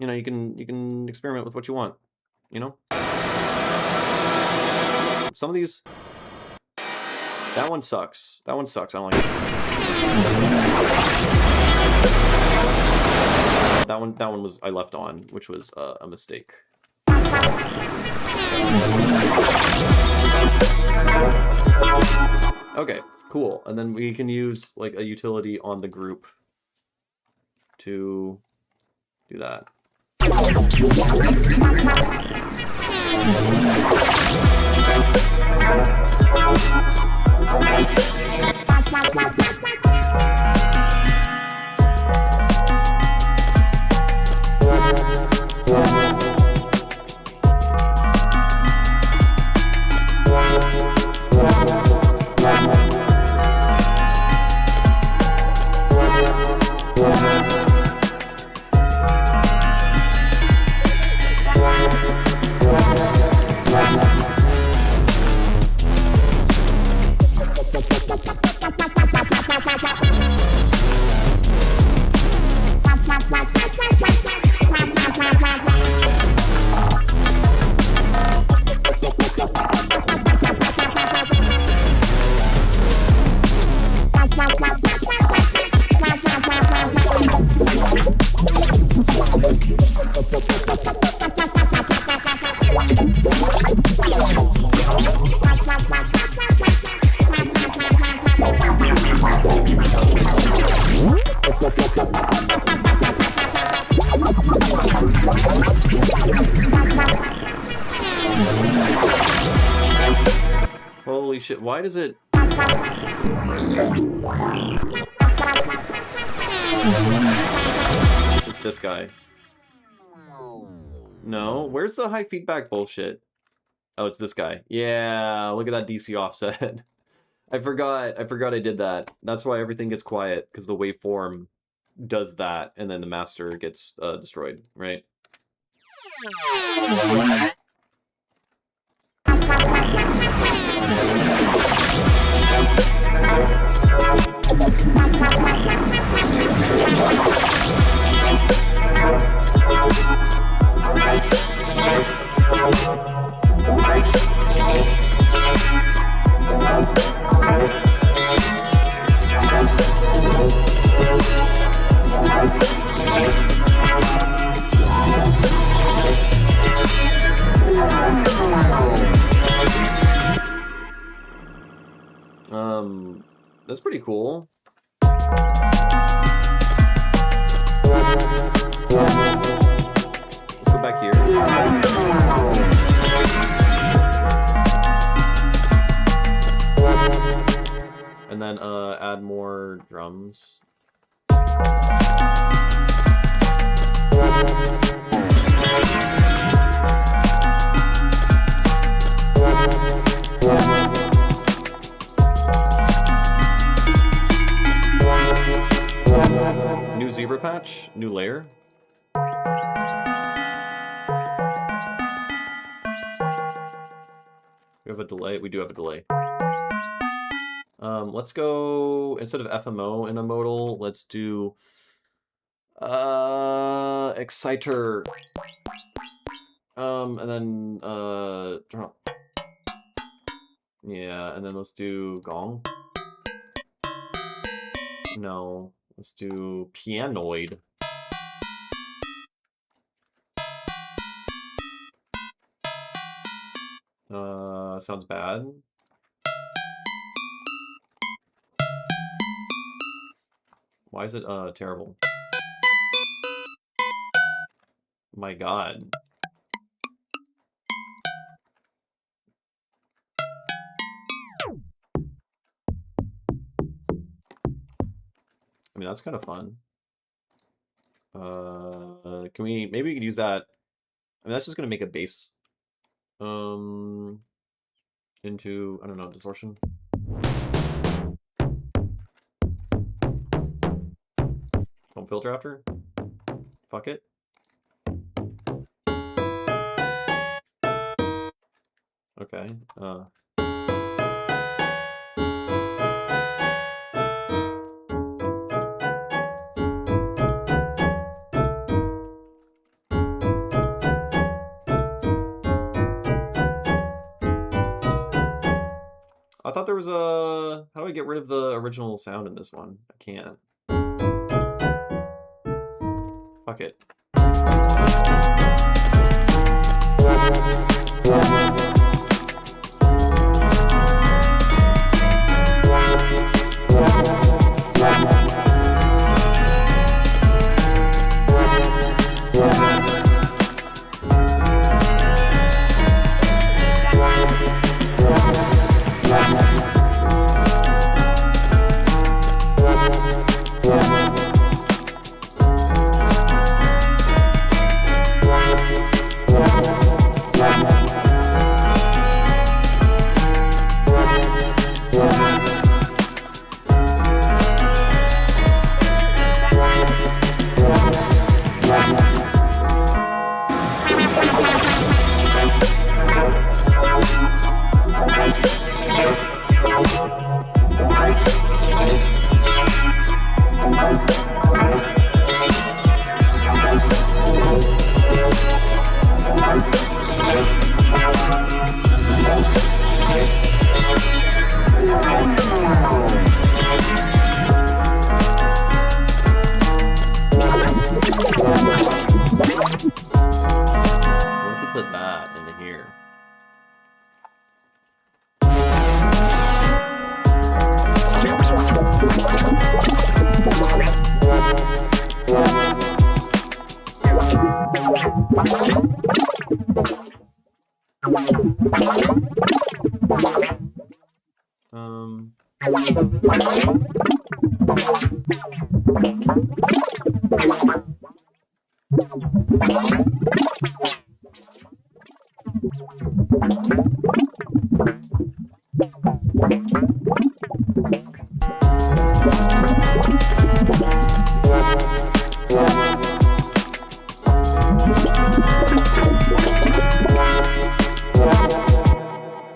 know, you can experiment with what you want. You know, some of these. That one sucks. That one sucks. I don't like it. That one was I left on, which was a mistake. Okay, cool. And then we can use like a utility on the group to do that. Why does it? It's this guy. No, where's the high feedback bullshit? Oh, it's this guy. Yeah, look at that DC offset. I forgot I did that. That's why everything gets quiet, because the waveform does that, and then the master gets destroyed, right? That's pretty cool. Let's go back here. And then add more drums. New zebra patch, new layer. We have a delay. We do have a delay. Let's go, instead of FMO in a modal, let's do exciter. And then turn on. Yeah, and then let's do gong. No, let's do pianoid. Sounds bad. Why is it terrible? My God. I mean, that's kind of fun. Can we, maybe we could use that. I mean, that's just gonna make a bass into, I don't know, distortion. Home filter after? Fuck it. Okay. I thought there was a... How do I get rid of the original sound in this one? I can't. Fuck it.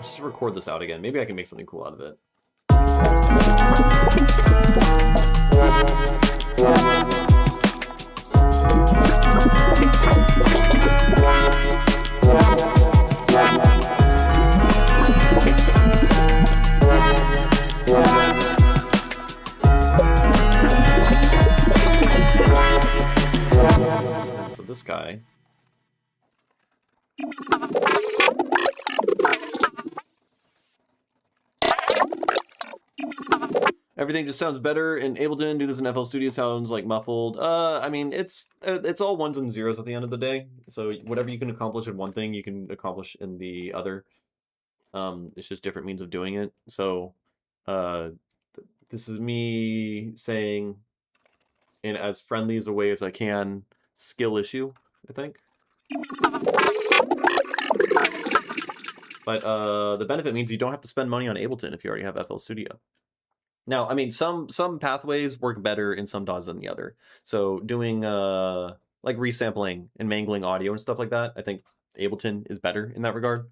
Just record this out again. Maybe I can make something cool out of it. So this guy. Everything just sounds better in Ableton. Do this in FL Studio sounds like muffled. I mean, it's all ones and zeros at the end of the day. So whatever you can accomplish in one thing, you can accomplish in the other. It's just different means of doing it. So this is me saying, in as friendly as a way as I can, skill issue, I think. But the benefit means you don't have to spend money on Ableton if you already have FL Studio. Now, I mean, some pathways work better in some DAWs than the other. So doing like resampling and mangling audio and stuff like that, I think Ableton is better in that regard.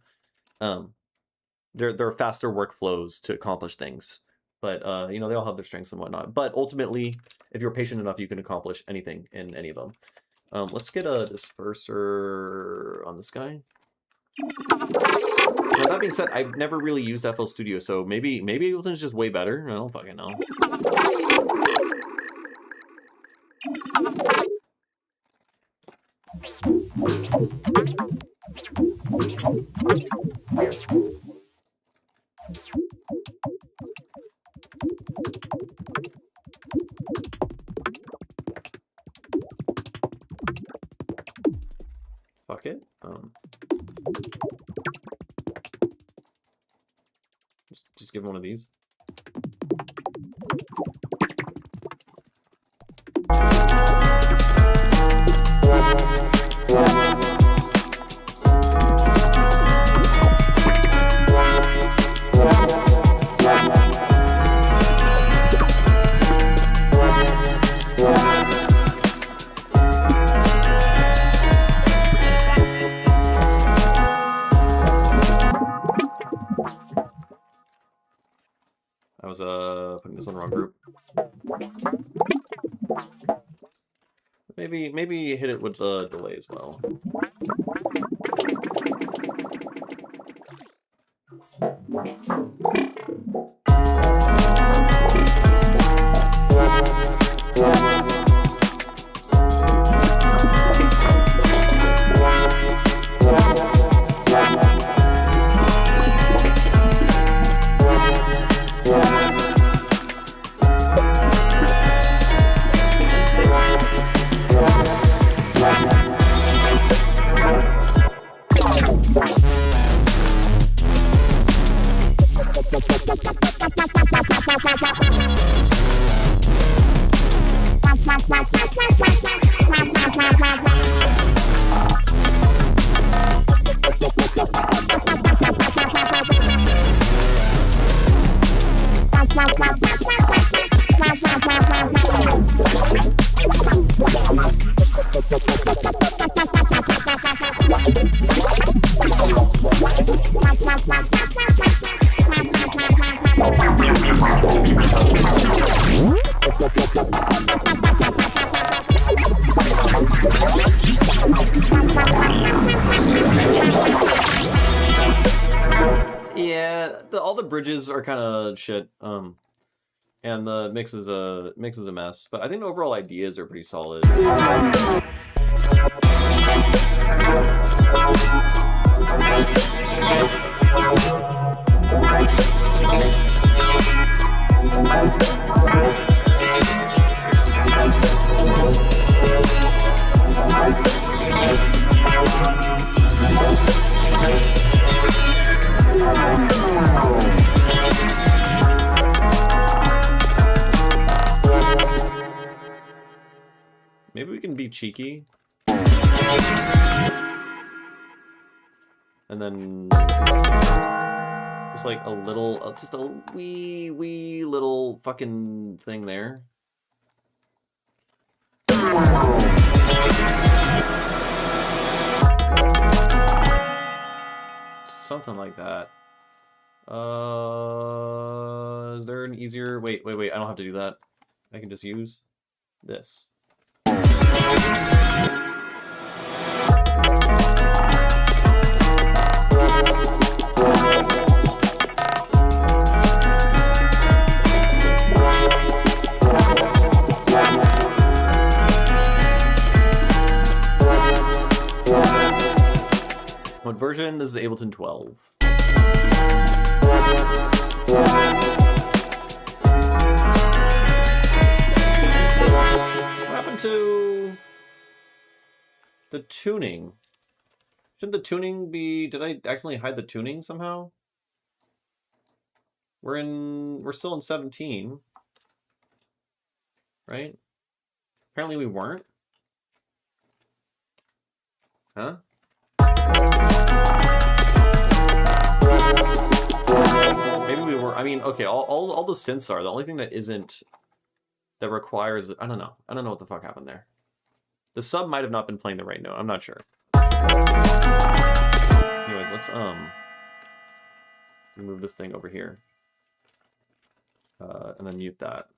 There are faster workflows to accomplish things, but you know, they all have their strengths and whatnot. But ultimately, if you're patient enough, you can accomplish anything in any of them. Let's get a disperser on this guy. Now, that being said, I've never really used FL Studio, so maybe Ableton's just way better. I don't fucking know. Fuck it. Just give him one of these. I was putting this on the wrong group. Maybe hit it with the delay as well. Yeah, all the bridges are kind of shit, and the mix is a mess. But I think the overall ideas are pretty solid. Maybe we can be cheeky. And then just like a little, just a wee little fucking thing there. Something like that. Is there an easier... Wait, I don't have to do that. I can just use this. What version? This is Ableton 12. What happened to the tuning? Shouldn't the tuning be... Did I accidentally hide the tuning somehow? We're still in 17. Right? Apparently we weren't. Huh? Maybe we were. I mean, okay, all the synths are. The only thing that isn't, that requires, I don't know what the fuck happened there. The sub might have not been playing the right note. I'm not sure. Anyways, let's move this thing over here, and then mute that.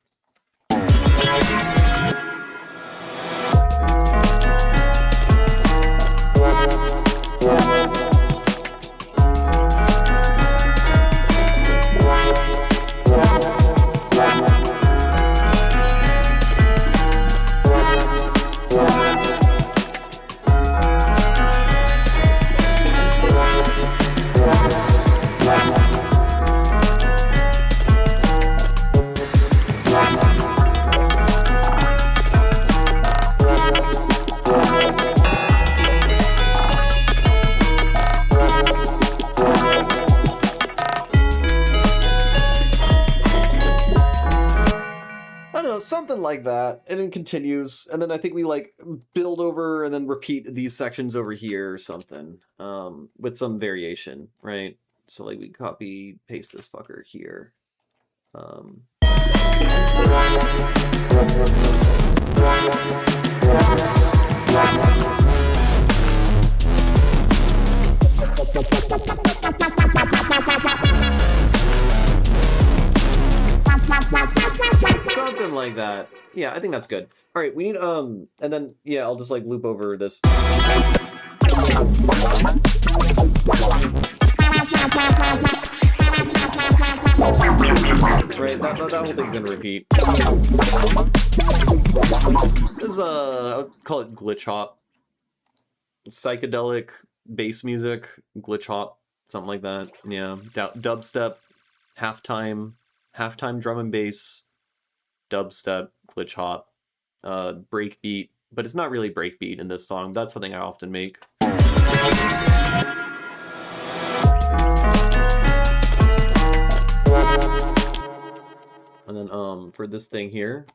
Something like that, and it continues, and then I think we like build over and then repeat these sections over here or something, with some variation, right? So like we copy paste this fucker here. Something like that. Yeah, I think that's good. All right, we need and then yeah, I'll just like loop over this. Right, that whole thing's gonna repeat. This is I would call it glitch hop. Psychedelic bass music, glitch hop, something like that. Yeah, dubstep, halftime drum and bass, dubstep, glitch hop, breakbeat, but it's not really breakbeat in this song. That's something I often make. And then for this thing here,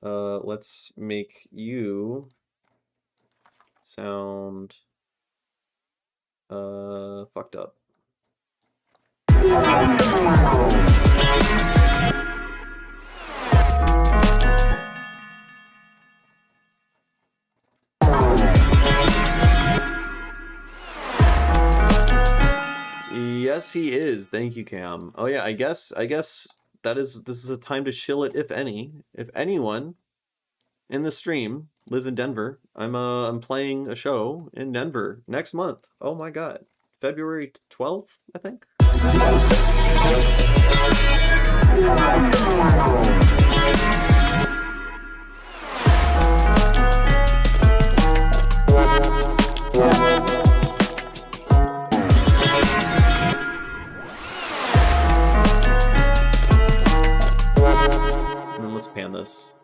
let's make you sound fucked up. Yes, he is. Thank you, Cam. Oh yeah, I guess this is a time to shill it, if anyone in the stream lives in Denver. I'm playing a show in Denver next month. Oh my god. February 12th, I think. And then let's pan this.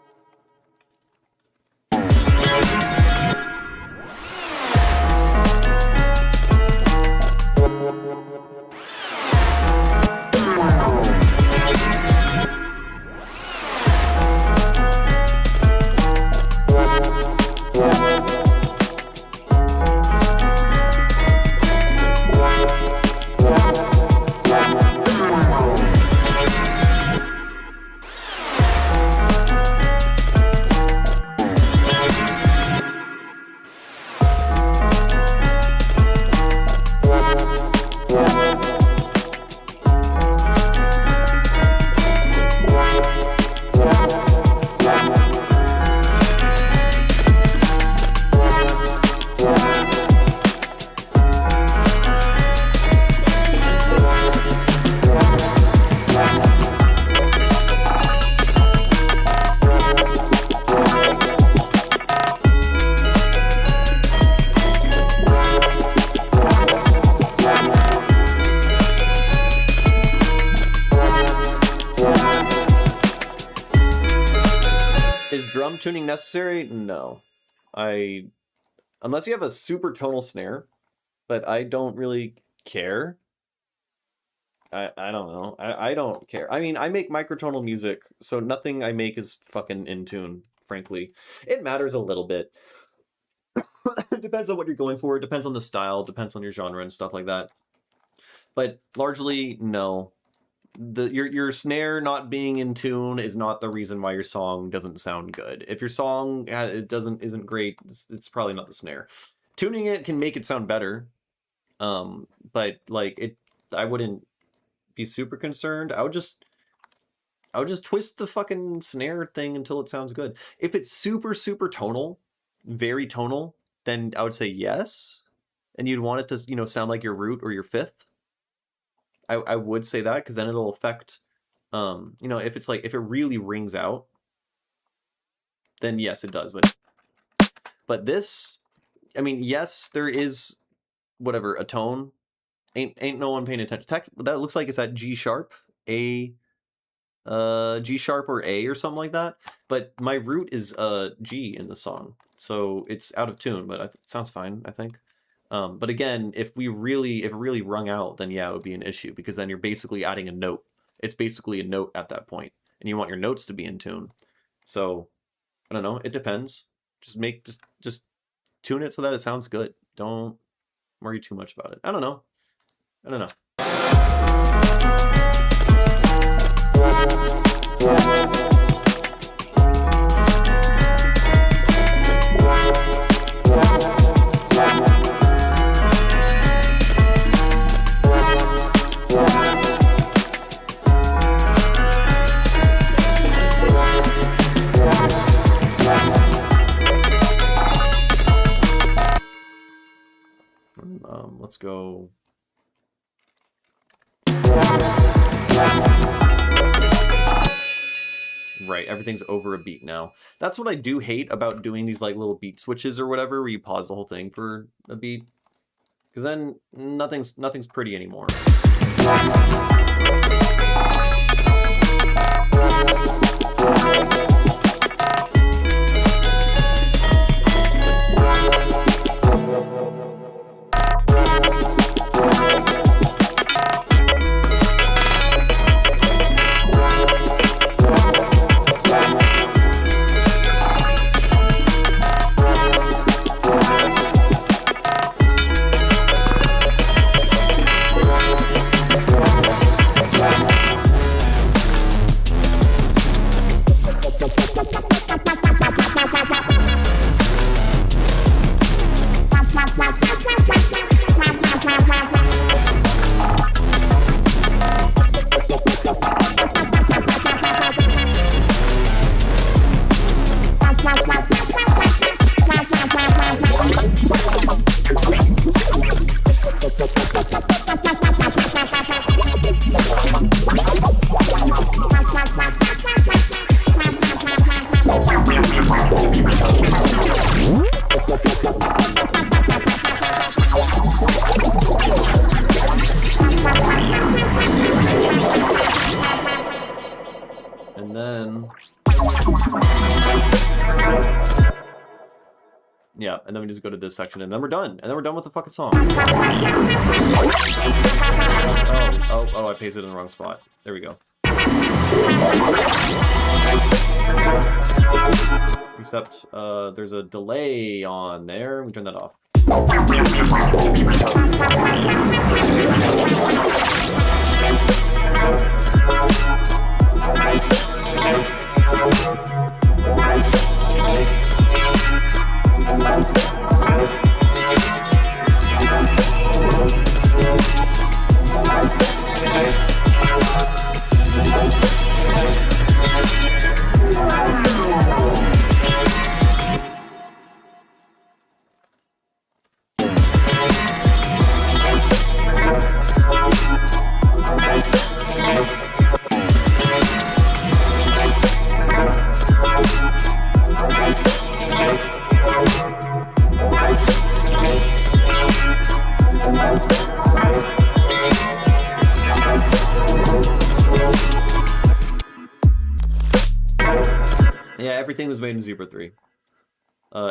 Is drum tuning necessary? No. Unless you have a super tonal snare, but I don't really care. I don't know. I don't care. I mean, I make microtonal music, so nothing I make is fucking in tune, frankly. It matters a little bit. It depends on what you're going for. It depends on the style, depends on your genre and stuff like that. But largely, no. Your snare not being in tune is not the reason why your song doesn't sound good. If your song isn't great, it's probably not the snare. Tuning it can make it sound better, but like I wouldn't be super concerned. I would just twist the fucking snare thing until it sounds good. If it's super tonal, very tonal, then I would say yes, and you'd want it to sound like your root or your fifth. I would say that, because then it'll affect, if it really rings out, then yes, it does. But this, I mean, yes, there is whatever a tone. Ain't no one paying attention. That looks like it's at G sharp, G sharp or A or something like that. But my root is G in the song, so it's out of tune. But it sounds fine, I think. But again, if it really rung out, then yeah, it would be an issue, because then you're basically adding a note. It's basically a note at that point, and you want your notes to be in tune. So I don't know. It depends. Just tune it so that it sounds good. Don't worry too much about it. I don't know. Let's go. Right, everything's over a beat now. That's what I do hate about doing these like little beat switches or whatever, where you pause the whole thing for a beat, because then nothing's pretty anymore. And then, yeah, and then we just go to this section, and then we're done. And then we're done with the fucking song. Oh, I pasted in the wrong spot. There we go. Except, there's a delay on there. We turn that off. Yeah, everything was made in Zebra 3.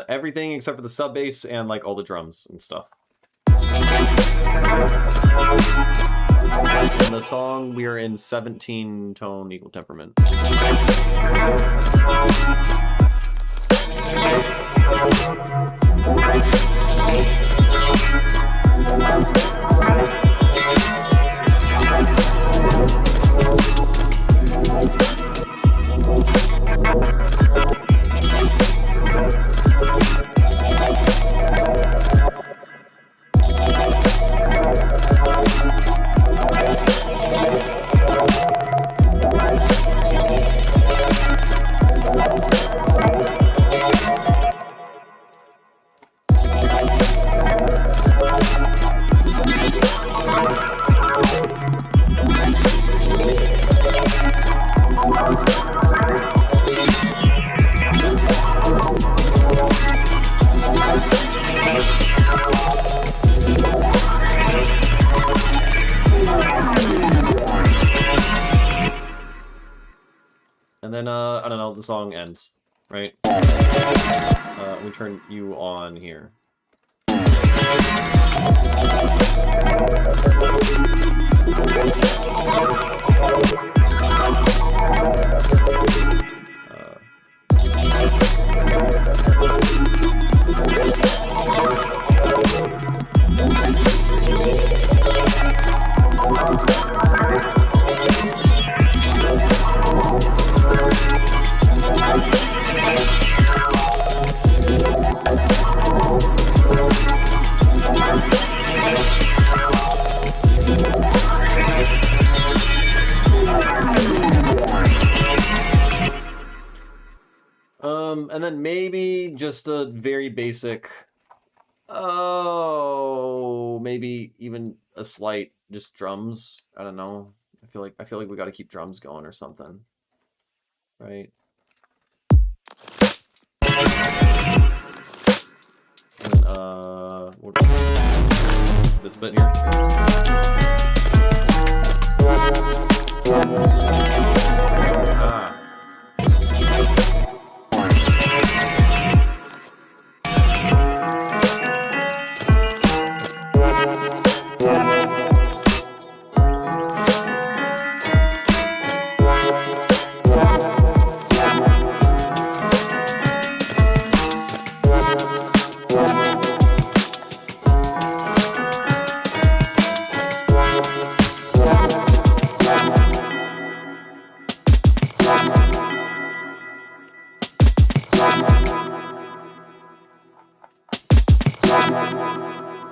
Everything except for the sub bass and like all the drums and stuff. In the song, we are in 17-tone equal temperament. And then, I don't know, the song ends, right? We turn you on here. And then maybe just a very basic, maybe even a slight just drums. I don't know. I feel like we got to keep drums going or something, right? And this bit here.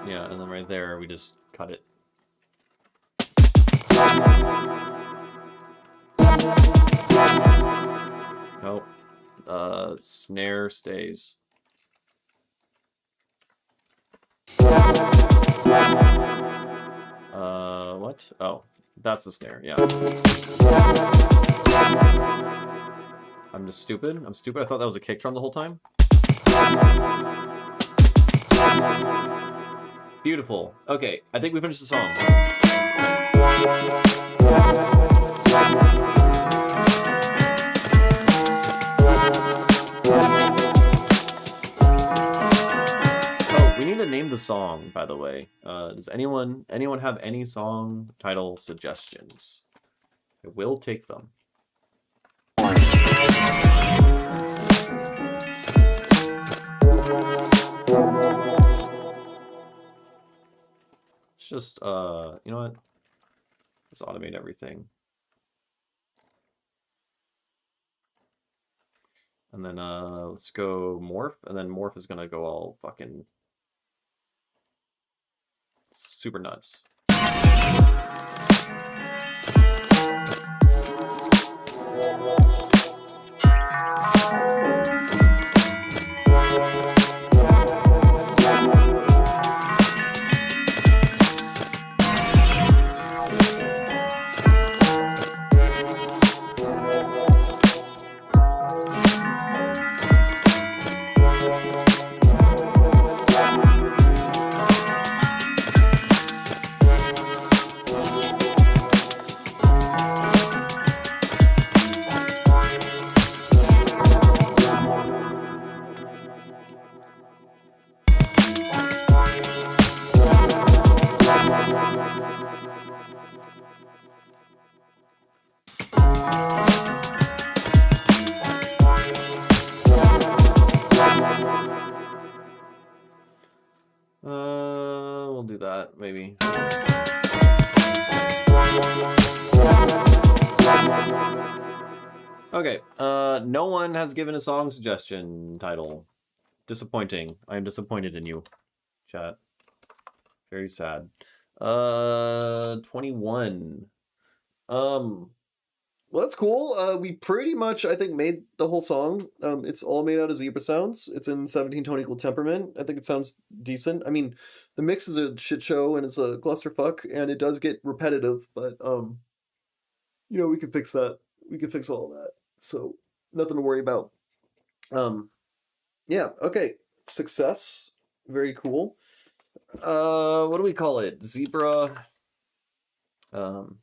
Yeah, and then right there, we just cut it. Nope. Snare stays. What? Oh, that's the snare, yeah. I'm just stupid. I'm stupid. I thought that was a kick drum the whole time. Beautiful. Okay, I think we finished the song. Oh, we need to name the song, by the way. Does anyone have any song title suggestions? I will take them. It's just, you know what? Let's automate everything. And then, let's go morph, and then morph is gonna go all fucking super nuts. maybe. Okay, no one has given a song suggestion title. Disappointing. I am disappointed in you, chat. Very sad. 21. Well, that's cool. We pretty much, I think, made the whole song. It's all made out of zebra sounds. It's in 17 tone equal temperament. I think it sounds decent. I mean, the mix is a shit show and it's a clusterfuck, and it does get repetitive, but we can fix that. We can fix all of that. So nothing to worry about. Um, yeah. Okay. Success. Very cool. What do we call it? Zebra. Um,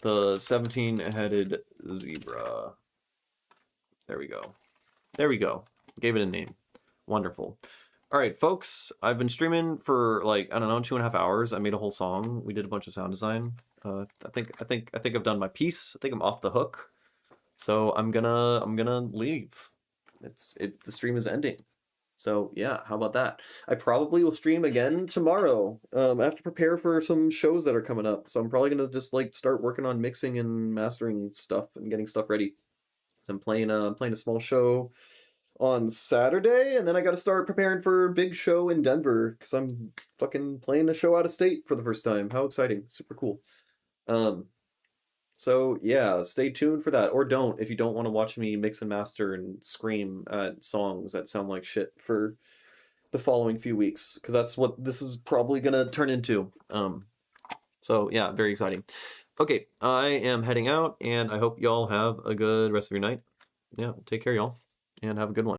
the 17-headed zebra. There we go. There we go. Gave it a name. Wonderful. All right, folks. I've been streaming for like, I don't know, 2.5 hours. I made a whole song. We did a bunch of sound design. I think I've done my piece. I think I'm off the hook. So I'm gonna leave. The stream is ending. So yeah, how about that? I probably will stream again tomorrow. I have to prepare for some shows that are coming up. So I'm probably gonna just like start working on mixing and mastering stuff and getting stuff ready. So I'm playing a small show on Saturday, and then I got to start preparing for a big show in Denver because I'm fucking playing a show out of state for the first time. How exciting! Super cool. So yeah, stay tuned for that, or don't if you don't want to watch me mix and master and scream at songs that sound like shit for the following few weeks, because that's what this is probably gonna turn into. So yeah, very exciting. Okay, I am heading out, and I hope y'all have a good rest of your night. Yeah, take care, y'all, and have a good one.